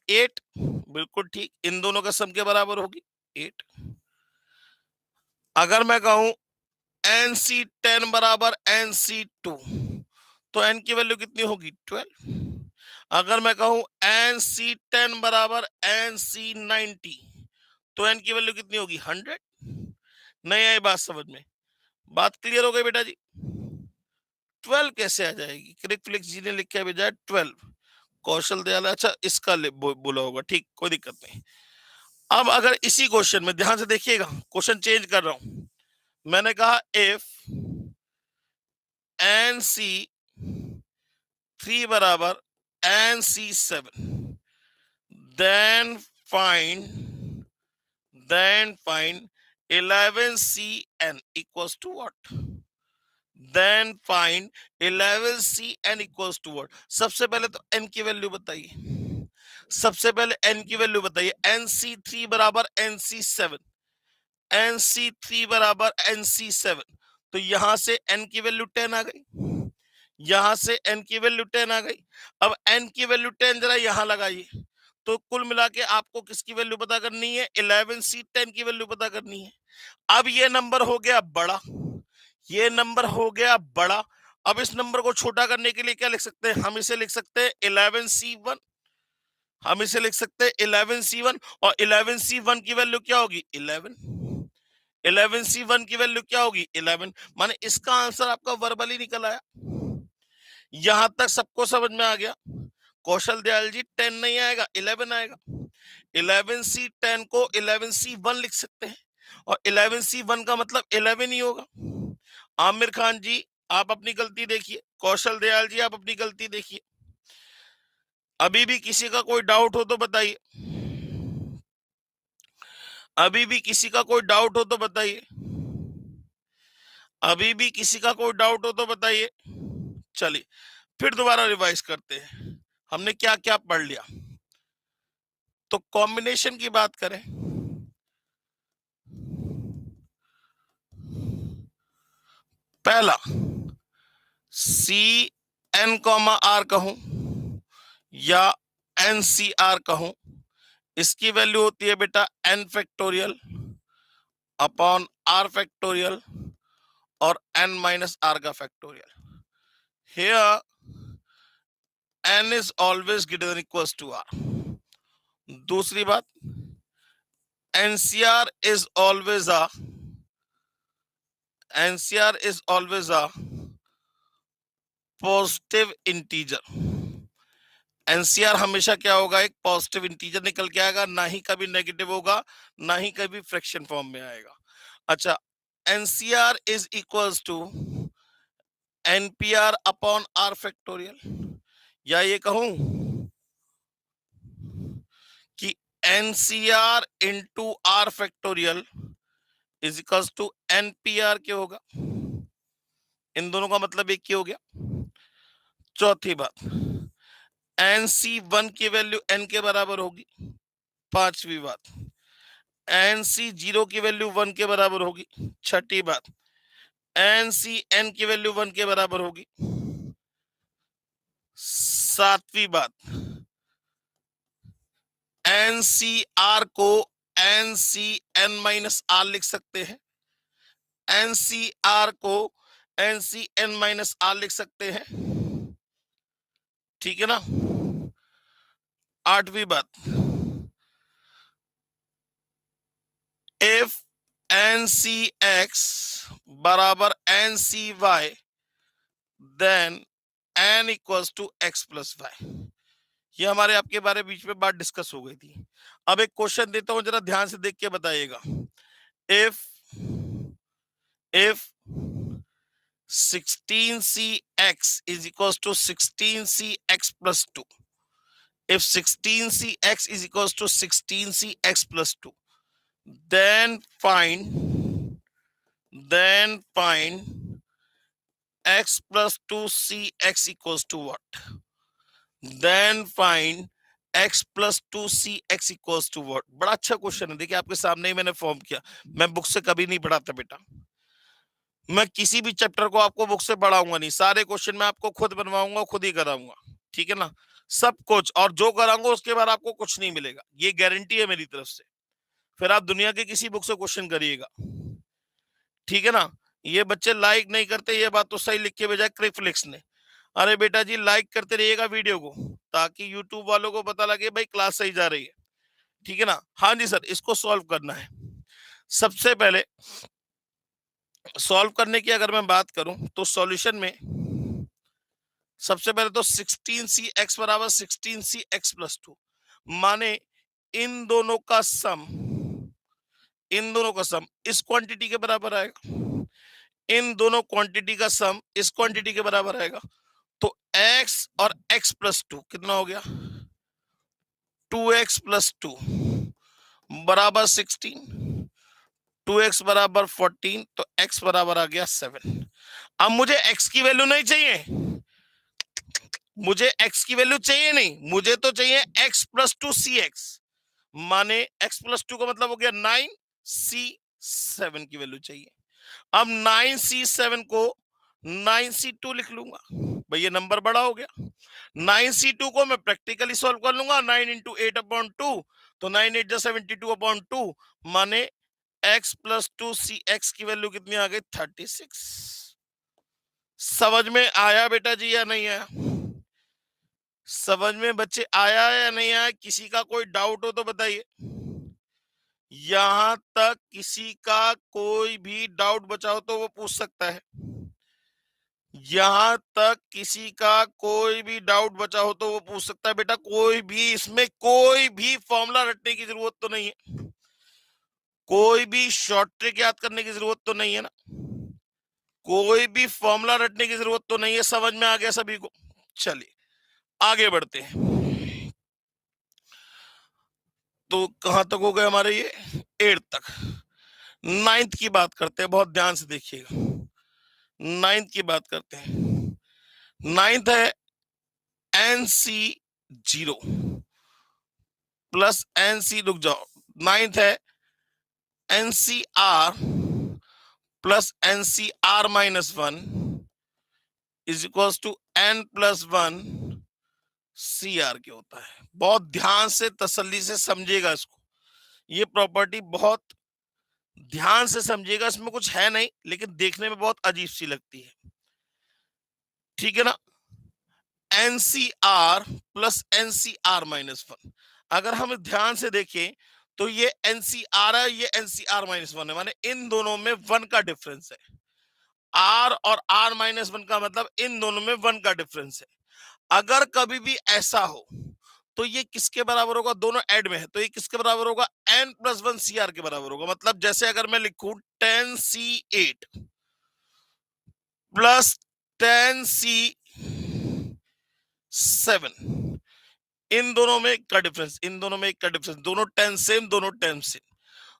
8। बिल्कुल ठीक, इन दोनों का सम के बराबर होगी 8। अगर मैं कहूं NC10 बराबर NC2, तो n की वैल्यू कितनी होगी? 12। अगर मैं कहूं NC10 बराबर NC90, तो n की वैल्यू कितनी होगी? 100। नहीं आई बात समझ में? बात क्लियर हो गई बेटा जी? 12 कैसे आ जाएगी? क्रिक फ्लिक्स जी ने लिखा है भेजा 12, कौशल दयाल अच्छा इसका बोला होगा, ठीक, कोई दिक्कत नहीं। अब अगर इसी क्वेश्चन में ध्यान से देखिएगा, क्वेश्चन चेंज कर रहा हूं, मैंने कहा इफ NC3 बराबर NC7, then find 11CN equals to what? Then find 11CN equals to what? सबसे पहले तो n की वैल्यू बताइए, सबसे पहले n की वैल्यू बताइए। NC3 बराबर NC7, NC3 बराबर NC7, तो यहां से n की वैल्यू 10 आ गई, यहां से n की वैल्यू 10 आ गई। अब n की वैल्यू 10 जरा यहां लगाइए, तो कुल मिला के आपको किसकी वैल्यू पता करनी है? 11C10 की वैल्यू पता करनी है। अब ये नंबर हो गया बड़ा, ये नंबर हो गया बड़ा। अब इस नंबर को छोटा करने के लिए क्या लिख सकते हैं? हम इसे लिख सकते हैं 11C1, हम इसे लिख सकते हैं 11C1, और 11C1 की वैल्यू क्या होगी? 11। 11C1 की वैल्यू क्या होगी? 11। माने इसका आंसर आपका वर्बली निकल आया। यहां तक सबको समझ में आ गया? कौशल दयाल जी 10 नहीं आएगा, 11 आएगा। 11C10 को 11C1 लिख सकते हैं, और 11C1 का मतलब 11 ही होगा। आमिर खान जी आप अपनी गलती देखिए, कौशल दयाल जी आप अपनी गलती देखिए। अभी भी किसी का कोई डाउट हो तो बताइए, अभी भी किसी का कोई डाउट हो तो बताइए, अभी भी किसी का कोई डाउट हो तो बताइए। चलिए फिर दोबारा रिवाइज करते हैं, हमने क्या क्या पढ़ लिया। तो कॉम्बिनेशन की बात करें, पहला CN, R कहूं या NCR कहूं, इसकी वैल्यू होती है बेटा N factorial upon R factorial और N माइनस R का factorial. Here N is always greater than equals to R। दूसरी बात, NCR is always a positive integer. NCR हमेशा क्या होगा? एक पॉजिटिव इंटीजर निकल के आएगा, ना ही कभी नेगेटिव होगा, ना ही कभी फ्रैक्शन फॉर्म में आएगा। अच्छा, NCR is equals to NPR upon R factorial, या ये कहूं कि NCR into R factorial is equals to NPR क्या होगा? इन दोनों का मतलब एक ही हो गया। चौथी बात, NC1 की वैल्यू n के बराबर होगी। पांचवी बात, NC0 की वैल्यू 1 के बराबर होगी। छठी बात, NCN की वैल्यू 1 के बराबर होगी। सातवीं बात, NCR को NCN माइनस R लिख सकते हैं, NCR को NCN माइनस R लिख सकते हैं, ठीक है ना। आठवीं बात, इफ NCX बराबर NCY then N equals to X plus Y। ये हमारे आपके बारे बीच में बात डिस्कस हो गई थी। अब एक क्वेश्चन देता हूं, जरा ध्यान से देख के बताइएगा। If 16CX is equals to 16CX plus 2, if 16CX is equals to 16CX plus 2, then find x plus 2cx equals to what? Then find x plus 2cx equals to what? बड़ा अच्छा क्वेश्चन है, देखिए आपके सामने ही मैंने फॉर्म किया। मैं बुक से कभी नहीं पढ़ाता बेटा, मैं किसी भी चैप्टर को आपको बुक से पढ़ाऊंगा नहीं, सारे क्वेश्चन मैं आपको खुद बनवाऊंगा, खुद ही कराऊंगा, ठीक है ना, सब कुछ। और जो कराऊंगा उसके बाद आपको कुछ नहीं मिलेगा, ये गारंटी है मेरी तरफ से। फिर आप दुनिया के किसी बुक से क्वेश्चन करिएगा, ठीक है ना। ये बच्चे लाइक नहीं करते, ये बात तो सही लिख के भेजा क्रिफ्लिक्स ने। अरे बेटा जी लाइक करते रहिएगा वीडियो को, ताकि यूट्यूब वालों को पता लगे भाई क्लास सही जा रही है, ठीक है ना। हाँ जी सर, इसको सॉल्व करना है। सबसे पहले सॉल्व करने की अगर मैं बात करूं तो सॉल्यूशन में सबसे पहले तो 16c बराबर 16c+2, माने इन दोनों का सम, इन दोनों का सम इस क्वांटिटी के बराबर आएगा, इन दोनों क्वांटिटी का सम इस क्वांटिटी के बराबर आएगा। तो x और x+2 कितना हो गया? 2x+2 बराबर 16, 2x बराबर 14, तो x बराबर आ गया 7। अब मुझे x की वैल्यू नहीं चाहिए, मुझे x की वैल्यू चाहिए नहीं, मुझे तो चाहिए x+2cx, माने x+2 का मतलब हो गया 9c7 की वैल्यू चाहिए। अब 9c7 को 9c2 लिख लूंगा, भाई ये नंबर बड़ा हो गया। 9c2 को मैं प्रैक्टिकली सॉल्व कर लूंगा, 9 इंटू 8/2, तो 9 8 72/2, माने x+2cx की वैल्यू कितनी आ गई? 36। समझ में आया बेटा जी या नहीं आया? समझ में बच्चे आया या नहीं आया? किसी का कोई डाउट हो तो बताइए। यहां तक किसी का कोई भी डाउट बचा हो तो वो पूछ सकता है। यहां तक किसी का कोई भी डाउट बचा हो तो वो पूछ सकता है। बेटा कोई भी, इसमें कोई भी फॉर्मूला रटने की जरूरत तो नहीं है, कोई भी शॉर्ट ट्रिक याद करने की जरूरत तो नहीं है ना, कोई भी फॉर्मूला रटने की जरूरत तो नहीं है। समझ में आ गया सभी को? चलिए आगे बढ़ते हैं। तो कहां तक हो गए हमारे? ये 8 तक। 9th की बात करते हैं, बहुत ध्यान से देखिएगा। 9th की बात करते हैं। 9th है NC0 प्लस NC, रुक जाओ, 9th है NCR plus NCR-1 is equal to N+1 CR के होता है। बहुत ध्यान से तसल्ली से समझिएगा इसको, ये प्रॉपर्टी बहुत ध्यान से समझिएगा। इसमें कुछ है नहीं, लेकिन देखने में बहुत अजीब सी लगती है, ठीक है ना। NCR प्लस NCR-1, अगर हम ध्यान से देखें तो ये NCR है, ये NCR-1 है, माने इन दोनों में 1 का डिफरेंस है। R और R-1 का मतलब इन दोनों में 1 का डिफरेंस है। अगर कभी भी ऐसा हो तो ये किसके बराबर होगा? दोनों ऐड में है, तो ये किसके बराबर होगा? N+1 CR के बराबर होगा। मतलब जैसे अगर मैं लिखूं 10C8 प्लस 10C7, इन दोनों में एक का डिफरेंस, इन दोनों में एक का डिफरेंस, दोनों 10 सेम, दोनों 10 सेम,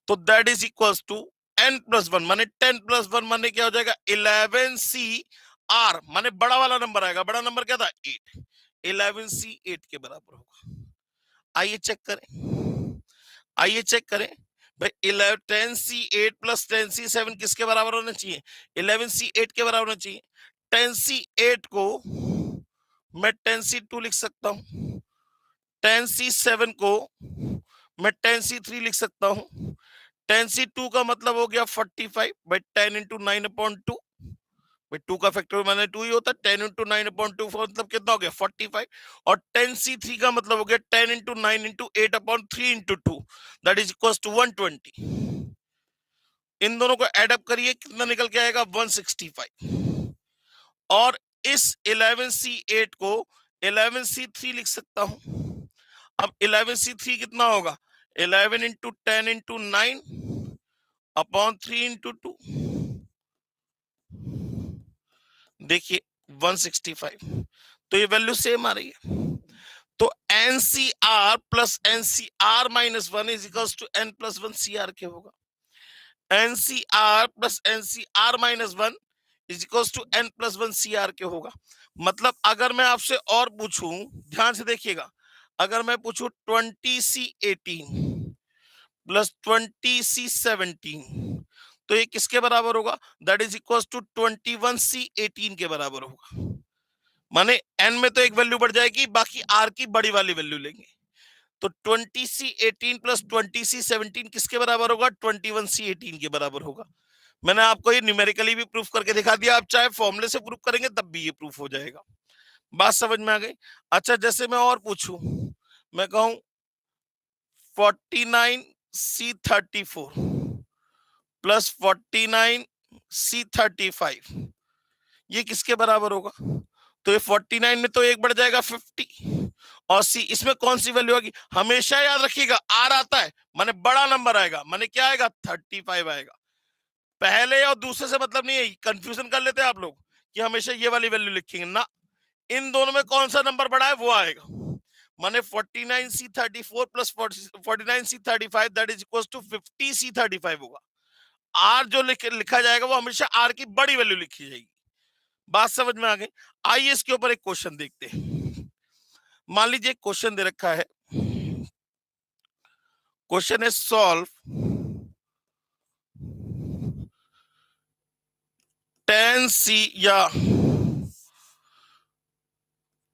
तो that is equal to N+1, माने 10+1 माने क्या हो जाएगा? 11CR, माने बड़ा वाला नंबर आएगा। बड़ा नंबर क्या था? 8। 11C8 के बराबर होगा। आइए चेक करें, आइए चेक करें भाई। 10C8 प्लस 10C7 किसके बराबर होना चाहिए? 11C8 के बराबर होना चाहिए। 10C8 को मैं 10C2 लिख सकता हूं, 10C7 को मैं 10C3 लिख सकता हूं। 10C2 का मतलब हो गया 45 भाई 10 इंटू 9/2, भाई 2 का फैक्टर मैंने 2 ही होता है। 10 इंटू 9/2 मतलब कितना हो गया? 45। और 10C3 का मतलब हो गया 10 into 9 into 8/3 into 2, that is equal to 120। इन दोनों को एडअप करिए, कितना निकल के आएगा? 165। और इस 11C8 को 11C3 लिख सकता हूं। अब 11C3 कितना होगा? 11 इंटू 10 इंटू 9/3 इंटू 2, देखिए 165, तो ये वैल्यू सेम आ रही है। तो NCR plus NCR-1 is equal to N+1 CR के होगा। NCR plus NCR-1 is equal to n plus 1 CR के होगा। मतलब अगर मैं आपसे और पूछूं, ध्यान से देखिएगा, अगर मैं पूछूं 20C18 प्लस 20C17, तो ये किसके बराबर होगा? That is equal to 21C18 के बराबर होगा। माने n में तो एक वैल्यू बढ़ जाएगी, बाकी r की बड़ी वाली वैल्यू लेंगे। तो 20C18 प्लस 20C17 किसके बराबर होगा? 21C18 के बराबर होगा। मैंने आपको ये न्यूमेरिकली भी प्रूफ करके दिखा दिया, आप चाहे फॉर्मूले से प्रूफ करेंगे तब भी ये प्रूफ हो जाएगा। बात समझ में आ गई? अच्छा, जैसे मैं और पूछूं, मैं कहूं 49C34 प्लस 49C35, ये किसके बराबर होगा? तो ये 49 में तो एक बढ़ जाएगा 50, और सी इसमें कौन सी वैल्यू होगी? हमेशा याद रखिएगा, आर आता है माने बड़ा नंबर आएगा, माने क्या आएगा? 35 आएगा। पहले और दूसरे से मतलब नहीं है, कंफ्यूजन कर लेते हैं आप लोग कि हमेशा ये वाली वैल्यू लिखेंगे ना, इन दोनों में कौन सा नंबर बड़ा है वो आएगा। माने 49C34 plus 49C35 that is equal to 50C35 होगा। आर जो लिखा जाएगा वो हमेशा आर की बड़ी वैल्यू लिखी जाएगी। बात समझ में आ गई? आइए इसके ऊपर एक क्वेश्चन देखते हैं। मान लीजिए एक क्वेश्चन दे रखा है, क्वेश्चन है सॉल्व 10C या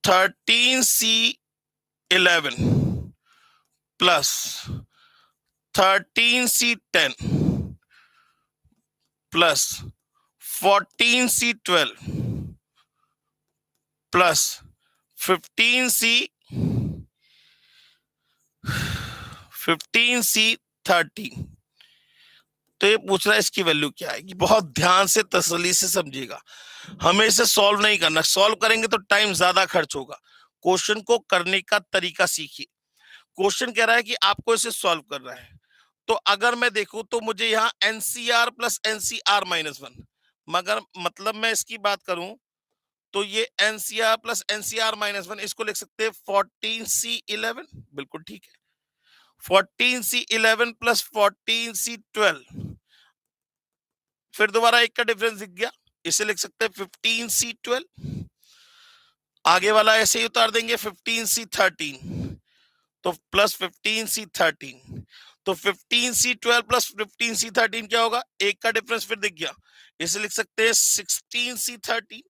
13C11 plus 13C10 plus 14C12 plus 15C13। तो ये पूछ रहा है इसकी वैल्यू क्या आएगी। बहुत ध्यान से तसल्ली से समझिएगा, हमें इसे सॉल्व नहीं करना, सॉल्व करेंगे तो टाइम ज्यादा खर्च होगा। क्वेश्चन को करने का तरीका सीखिए। क्वेश्चन कह रहा है कि आपको इसे सॉल्व करना है, तो अगर मैं देखूं तो मुझे यहाँ एनसीआर प्लस एनसीआर माइनस 1, मगर मतलब मैं इसकी बात करूं तो ये एनसीआर प्लस एनसीआर माइनस 1 इसको लिख सकते हैं 14C11, बिल्कुल ठीक है। 14C11 प्लस 14C12, फिर दोबारा एक का डिफरेंस दिख गया, इसे लिख सकते हैं 15C12। आगे वाला ऐसे ही उतार देंगे 15C13, तो प्लस 15C13, तो 15C12 प्लस 15C13 क्या होगा? एक का डिफरेंस फिर दिख गया, इसे लिख सकते हैं 16C13,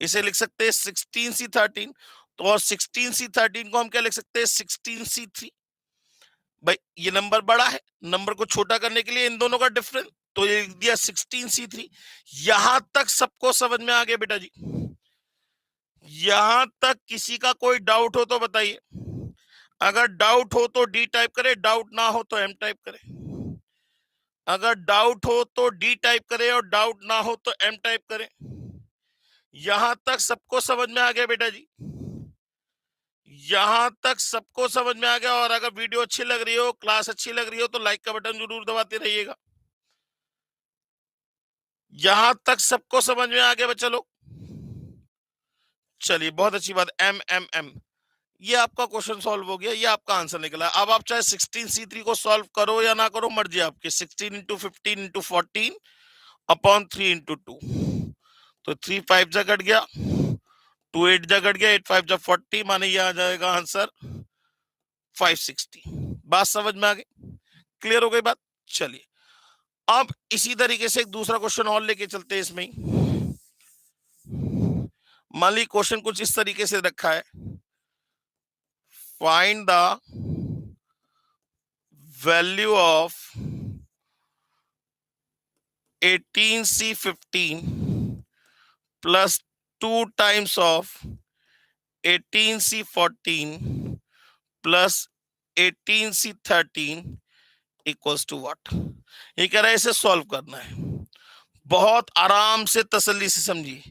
इसे लिख सकते हैं 16C13। तो और 16C13 को हम क्या लिख सकते हैं? 16C3। भाई ये नंबर बड़ा है, नंबर को छोटा करने के लिए इन दोनों का डिफरेंस, तो ये लिख दिया 16C3। यहां तक सबको समझ में आ गया बेटा जी? यहां तक किसी का कोई डाउट हो तो बताइए। अगर डाउट हो तो डी टाइप करें, डाउट ना हो तो एम टाइप करें। अगर डाउट हो तो डी टाइप करें और डाउट ना हो तो एम टाइप करें। यहां तक सबको समझ में आ गया बेटा जी? यहां तक सबको समझ में आ गया? और अगर वीडियो अच्छी लग रही हो, क्लास अच्छी लग रही हो तो लाइक का बटन जरूर दबाते रहिएगा। यहां तक सबको समझ में आ गया बच्चा लोग? चलिए बहुत अच्छी बात। एम एम एम, ये आपका क्वेश्चन सॉल्व हो गया, ये आपका आंसर निकला। अब आप चाहे 16C3 को सॉल्व करो या ना करो, मर्जी आपकी। 16 इंटू 15 इंटू 14 अपॉन 3 इंटू 2, तो 3 5 जा कट गया, 2 8 जा कट गया, 8 5 जा 40, माने ये आ जाएगा आंसर 560। बात समझ में आ गई? क्लियर हो गई बात? चलिए अब इसी तरीके से एक दूसरा क्वेश्चन और लेके चलते हैं इसमें ही। मान ली क्वेश्चन कुछ इस तरीके से रखा है, find the value of 18C15 plus 2 times of 18C14 plus 18C13 equals to what. ये कह रहा है इसे सॉल्व करना है। बहुत आराम से तसल्ली से समझिए,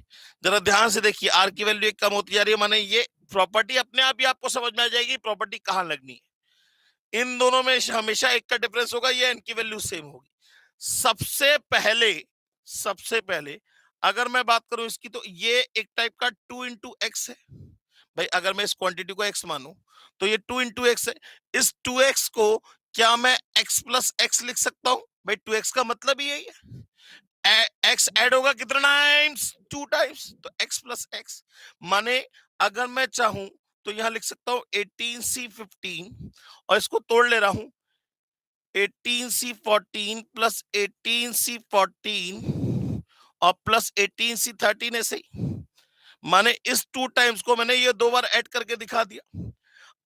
जरा ध्यान से देखिए। आर की वैल्यू एक कम होती जा रही है, माने ये प्रॉपर्टी अपने आप ही आपको समझ में आ जाएगी प्रॉपर्टी कहां लगनी है। इन दोनों में हमेशा एक का डिफरेंस होगा, ये इनकी वैल्यू सेम होगी। सबसे पहले अगर मैं बात करूं इसकी, तो ये एक टाइप का 2 इंटू एक्स है। भाई अगर मैं इस क्वांटिटी को x मानूं तो ये 2 इंटू एक्स है। इस 2x को क्या मैं x प्लस एक्स लिख सकता हूं? भाई 2x का मतलब ही यही है। एक्स ऐड होगा कितना टाइम्स, 2 टाइम्स, तो x प्लस एक्स, माने अगर मैं चाहूं तो यहां लिख सकता हूं 18c15 और इसको तोड़ ले रहा हूं 18c14 प्लस 18c14 और प्लस 18c13 ऐसे ही, माने इस 2 टाइम्स को मैंने ये 2 बार ऐड करके दिखा दिया।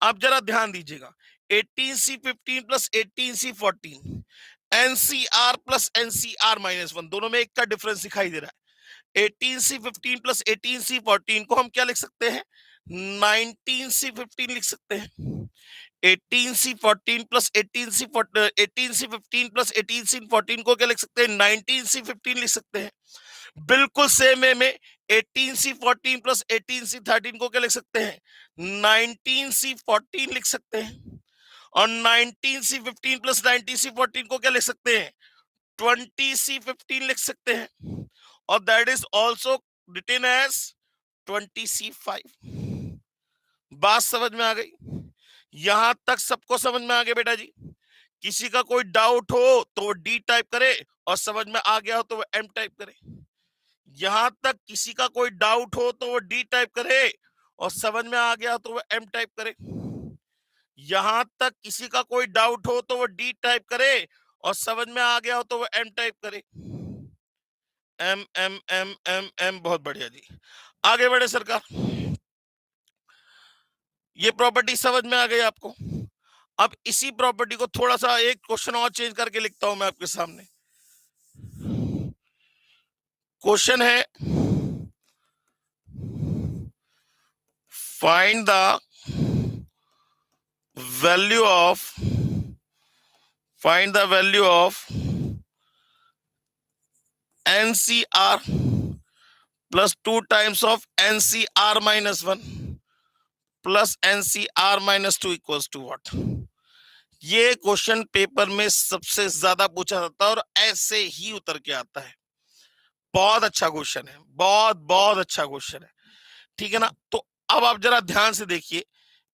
अब जरा ध्यान दीजिएगा 18c15 plus 18c14 NCR plus NCR minus 1 दोनों में एक का डिफरेंस दिखाई दे रहा है। 18c15 प्लस 18c14 को हम क्या लिख सकते हैं, 19c15 लिख सकते हैं। 18c14 plus 18c15 plus 18c14 को क्या लिख सकते हैं, 19c15 लिख सकते हैं। बिल्कुल सेम वे में 18c14 प्लस 18c13 को क्या लिख सकते हैं, 19c14 लिख सकते हैं। और 19c15 प्लस 19c14 को क्या लिख सकते हैं, 20c15 लिख सकते हैं। और that is also written as 20c5। बात समझ में आ गई? यहां तक सबको समझ में आ गया बेटा जी? किसी का कोई डाउट हो तो वो डी टाइप करे और समझ में आ गया हो तो वो एम टाइप करे। यहां तक किसी का कोई डाउट हो तो वो डी टाइप करे और समझ में आ गया तो वो एम टाइप करे। यहां तक किसी का कोई डाउट हो तो वो डी टाइप करे और समझ में आ गया हो तो वो एम टाइप करे। M M M M M, बहुत बढ़िया जी। आगे बढ़े सरकार, ये प्रॉपर्टी समझ में आ गई आपको? अब इसी प्रॉपर्टी को थोड़ा सा एक क्वेश्चन और चेंज करके लिखता हूं मैं आपके सामने। क्वेश्चन है find the value of NCR plus 2 times of NCR minus 1 plus NCR minus 2 equals to what? ये क्वेश्चन पेपर में सबसे ज्यादा पूछा जाता है और ऐसे ही उतर के आता है। बहुत अच्छा क्वेश्चन है, बहुत बहुत अच्छा क्वेश्चन है, ठीक है ना? तो अब आप जरा ध्यान से देखिए,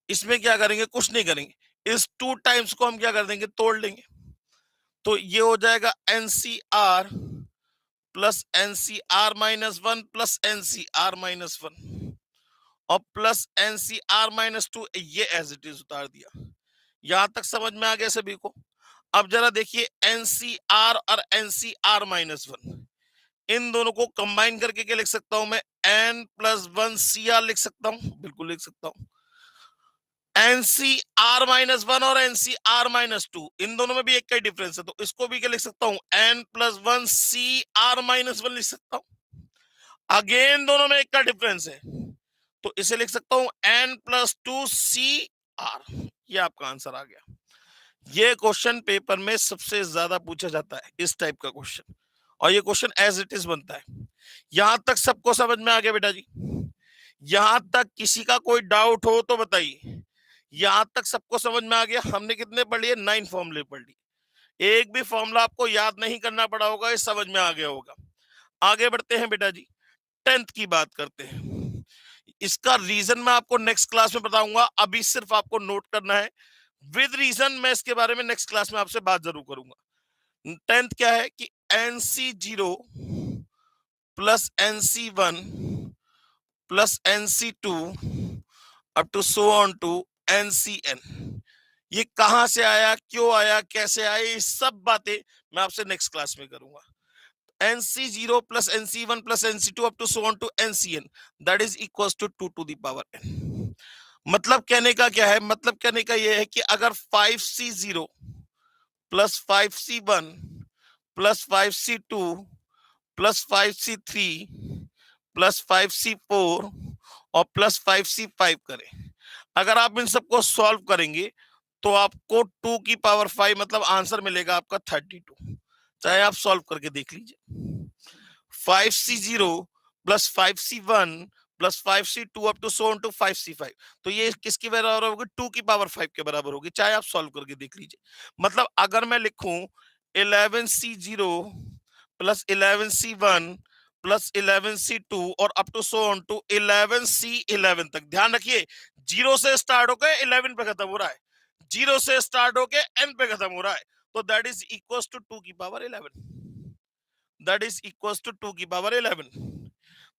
इसमें क्या करेंगे, कुछ नहीं करेंगे, इस 2 टाइम्स को हम क्या कर देंगे, तोड़ लेंगे। तो ये हो जाएगा NCR plus NCR minus 1 plus NCR minus 1 और प्लस NCR माइनस 2, ये एज इट इज उतार दिया। यहां तक समझ में आ गया सभी को? अब जरा देखिए NCR और NCR माइनस 1, इन दोनों को कंबाइन करके क्या लिख सकता हूं मैं, N प्लस 1 CR लिख सकता हूं, बिल्कुल लिख सकता हूं। NCR माइनस 1 और NCR माइनस 2, इन दोनों में भी एक का डिफरेंस है, तो इसको भी क्या लिख सकता हूं, N प्लस 1 CR माइनस 1 लिख सकता हूं। अगेन दोनों में एक का डिफरेंस है, तो इसे लिख सकता हूं N प्लस 2 CR। ये आपका आंसर आ गया। ये क्वेश्चन पेपर में सबसे ज्यादा पूछा जाता है, इस टाइप का क्वेश्चन, और ये क्वेश्चन एज इट इज बनता है। यहां तक सबको समझ में आ गया बेटा जी? यहां तक किसी का कोई डाउट हो तो बताइए। यहां तक सबको समझ में आ गया? हमने कितने पढ़ लिए, 9 फॉर्मूले पढ़ लिए, एक भी फॉर्मूला आपको याद नहीं करना पड़ा होगा, ये समझ में आ गया होगा। आगे बढ़ते हैं बेटा जी, 10th की बात करते हैं। इसका रीजन मैं आपको नेक्स्ट क्लास में बताऊंगा, अभी सिर्फ आपको नोट करना है विद रीजन। मैं इसके बारे में नेक्स्ट क्लास में आपसे बात जरूर करूंगा। 10th क्या है कि NC0 plus NC1 plus NC2 up to so on to NCN, ये कहां से आया, क्यों आया, कैसे आया, ये सब बातें मैं आपसे नेक्स्ट क्लास में करूंगा। NC0 plus NC1 plus NC2 up to so on to NCN, that is equals to 2 to the power n। मतलब कहने का क्या है, मतलब कहने का यह है कि अगर 5C0 plus 5C1 plus 5C2 plus 5C3 plus 5C4 और प्लस 5C5 करें, अगर आप इन सबको सॉल्व करेंगे तो आपको 2 की पावर 5 मतलब आंसर मिलेगा आपका 32। चाहे आप सॉल्व करके देख लीजिए। 5C0 plus 5C1 plus 5C2 up to so on to 5C5, तो ये किसकी बराबर होगी, 2 की पावर 5 के बराबर होगी, चाहे आप सॉल्व करके देख लीजिए। मतलब अगर मैं लिखूं 11C0 plus 11C1 plus 11C2 और up to so on to 11C11 तक, ध्यान रखिए 0 से स्टार्ट होकर 11 पे खत्म हो रहा है, 0 से स्टार्ट होकर n पे खत्म हो रहा है, तो दैट इज इक्वल टू 2 की power 11। That is equal to 2 की पावर 11।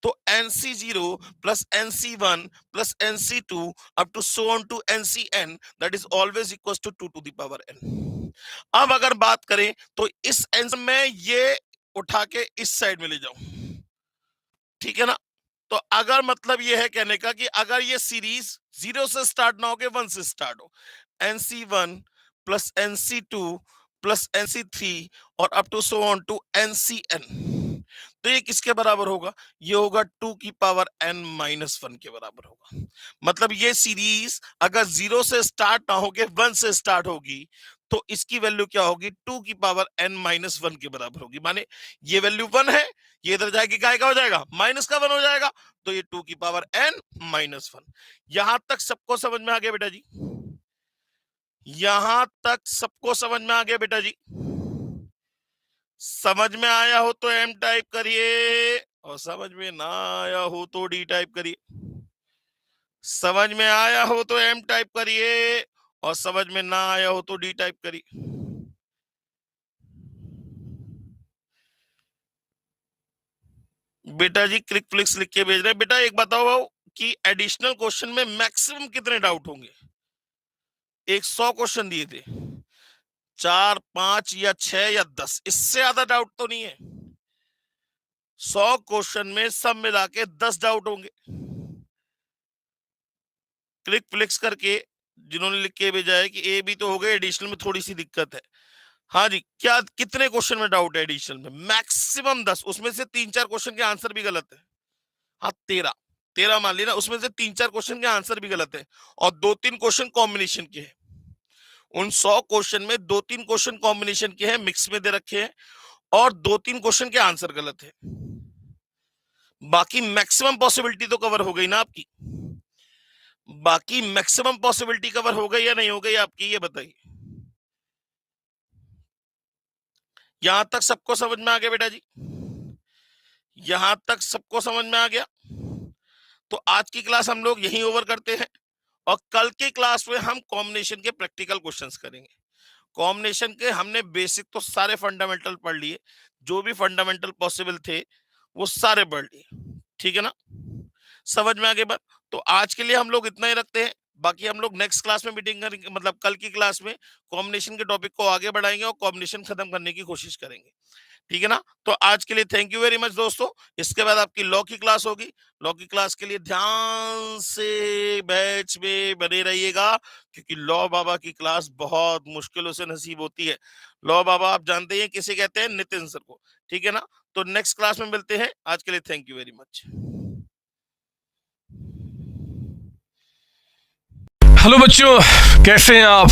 तो NC0 plus NC1 plus NC2 up to so on to NCN that is always equal to 2 to the power n। अब अगर बात करें तो इस आंसर में ये उठा के इस साइड में ले जाऊं, ठीक है ना। तो अगर मतलब ये है कहने का कि अगर ये सीरीज 0 से स्टार्ट ना हो के 1 से स्टार्ट हो, NC1 plus NC2 plus NC3 और up to so on to NCN, तो ये किसके बराबर होगा? ये होगा 2 की पावर n-1 के बराबर होगा। मतलब ये सीरीज अगर 0 से स्टार्ट ना होके 1 से स्टार्ट होगी तो इसकी वैल्यू क्या होगी? 2 की पावर n-1 के बराबर होगी। माने ये वैल्यू 1 है, ये इधर जाएगी काय का हो जाएगा? माइनस का 1 हो जाएगा, तो ये 2 की पावर n-1। यहां तक सबको समझ में आ गया बेटा जी? यहां तक सबको समझ में आ गया बेटा जी? समझ में आया हो तो M टाइप करिए और समझ में ना आया हो तो D टाइप करिए। समझ में आया हो तो M टाइप करिए और समझ में ना आया हो तो D टाइप करिए। बेटा जी क्लिक फ्लिक्स लिख के भेज रहे हैं। बेटा एक बताओ कि एडिशनल क्वेश्चन में मैक्सिमम कितने डाउट होंगे? 100 क्वेश्चन दिए थे, 4, 5 या 6 या 10, इससे ज्यादा डाउट तो नहीं है। 100 क्वेश्चन में सब मिला के 10 डाउट होंगे। क्लिक फ्लिक्स करके जिन्होंने लिख के भेजा है कि ए बी तो हो गए, एडिशनल में थोड़ी सी दिक्कत है। हाँ जी, क्या कितने क्वेश्चन में डाउट है एडिशनल में? मैक्सिमम 10, उसमें से 3-4 क्वेश्चन के आंसर भी गलत है। हाँ 13 मान ली ना, उसमें से 3-4 क्वेश्चन के आंसर भी गलत है और 2-3 क्वेश्चन कॉम्बिनेशन के हैं। उन 100 क्वेश्चन में 2-3 क्वेश्चन कॉम्बिनेशन के हैं, मिक्स में दे रखे हैं, और 2-3 क्वेश्चन के आंसर गलत है। बाकी मैक्सिमम पॉसिबिलिटी तो कवर हो गई ना आपकी? बाकी मैक्सिमम पॉसिबिलिटी कवर हो गई या नहीं हो गई आपकी, ये बताइए। यहां तक सबको समझ में आ गया बेटा जी? यहां तक सबको समझ में आ गया? तो आज की क्लास हम लोग यहीं ओवर करते हैं और कल की क्लास में हम कॉम्बिनेशन के प्रैक्टिकल क्वेश्चंस करेंगे। कॉम्बिनेशन के हमने बेसिक तो सारे फंडामेंटल पढ़ लिए, जो भी फंडामेंटल पॉसिबल थे वो सारे पढ़ लिए, ठीक है ना? समझ में आ गई बात? तो आज के लिए हम लोग इतना ही रखते हैं। बाकी हम लोग नेक्स्ट क्लास में मीटिंग करेंगे, मतलब कल की क्लास में कॉम्बिनेशन के टॉपिक को आगे बढ़ाएंगे और कॉम्बिनेशन खत्म करने की कोशिश करेंगे, ठीक है ना? तो आज के लिए थैंक यू वेरी मच दोस्तों। इसके बाद आपकी लॉ की क्लास होगी। लॉ की क्लास के लिए ध्यान से बैच में बने रहिएगा, क्योंकि लॉ बाबा की क्लास बहुत मुश्किलों से नसीब होती है। लॉ बाबा आप जानते हैं किसे कहते हैं? नितिन सर को, ठीक है ना? तो नेक्स्ट क्लास में मिलते हैं। आज के लिए thank you very much. Hello बच्चों, कैसे हैं आप?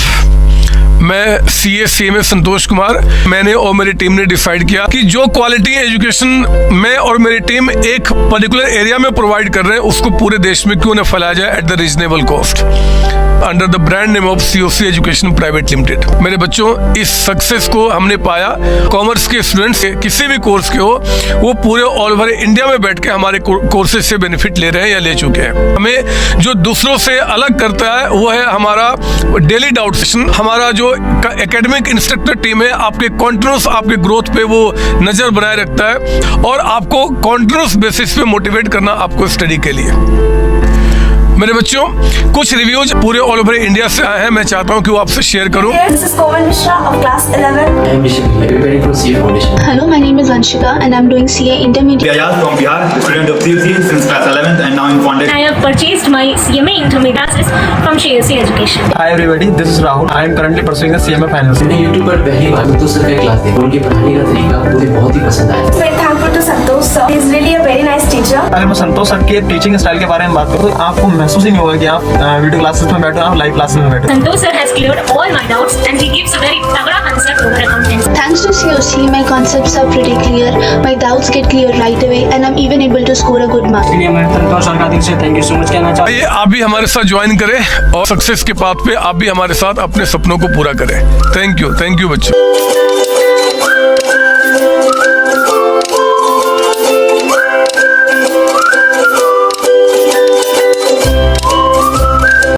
मैं CA संतोष कुमार। मैंने और मेरी टीम ने डिसाइड किया कि जो क्वालिटी एजुकेशन मैं और मेरी टीम एक पर्टिकुलर एरिया में प्रोवाइड कर रहे हैं, उसको पूरे देश में क्यों न फैलाया जाए at the reasonable cost, under the brand name of COC education private limited. मेरे बच्चों, इस सक्सेस को हमने पाया, कॉमर्स के स्टूडेंट्स किसी भी कोर्स के हो, वो पूरे ऑल ओवर इंडिया में बैठ के हमारे कोर्सेज से बेनिफिट ले रहे हैं या ले चुके हैं। हमें जो दूसरों से अलग करता है वो है हमारा डेली डाउट सेशन। हमारा जो एकेडमिक इंस्ट्रक्टर टीम है, आपके कॉन्टिन्यूस आपके ग्रोथ पे वो नजर बनाए रखता है और आपको कॉन्टिन्यूस बेसिस पे मोटिवेट करना आपको स्टडी के लिए। मेरे बच्चों, कुछ रिव्यूज पूरे ऑल ओवर इंडिया से आए हैं, मैं चाहता हूं कि वो आपसे शेयर करूं। This is Komal Mishra of class 11. I am Rishik, preparing for CA Foundation. Hello, my name is Anshika and I'm doing CA Intermediate. Ayaz from Bihar, the student of COC since class 11th and now in Foundation. I have purchased my CMA intermediate classes from COC Education. Hi everybody, this is Rahul. I am currently pursuing the CMA Finance. मैंने YouTube पर पहली बार संतोष सर का क्लास देखा। उनके पढ़ाने का तरीका मुझे बहुत ही पसंद आया। Very thankful to Santosh sir. He is really a very nice teacher. अगर मैं संतोष सर के टीचिंग स्टाइल के बारे में बात करूँ तो आपको महसूस ही नहीं होगा कि आप वीडियो क्लासेस में बैठे हो, आप लाइव क्लासेस में बैठे हो। Santosh sir has cleared all my doubts and he gives a very तगड़ा answer to my content. Thanks to COC, my concepts are pretty clear, my doubts get clear right away and I'm even able to score a good mark. इसलिए मैं संतोष सर का दिल से थैंक यू सो मच कहना चाहता हूँ। आइए आप भी हमारे साथ ज्वाइन करें और सक्सेस के पाथ पे आप भी हमारे साथ अपने सपनों को पूरा करें। थैंक यू बच्चों।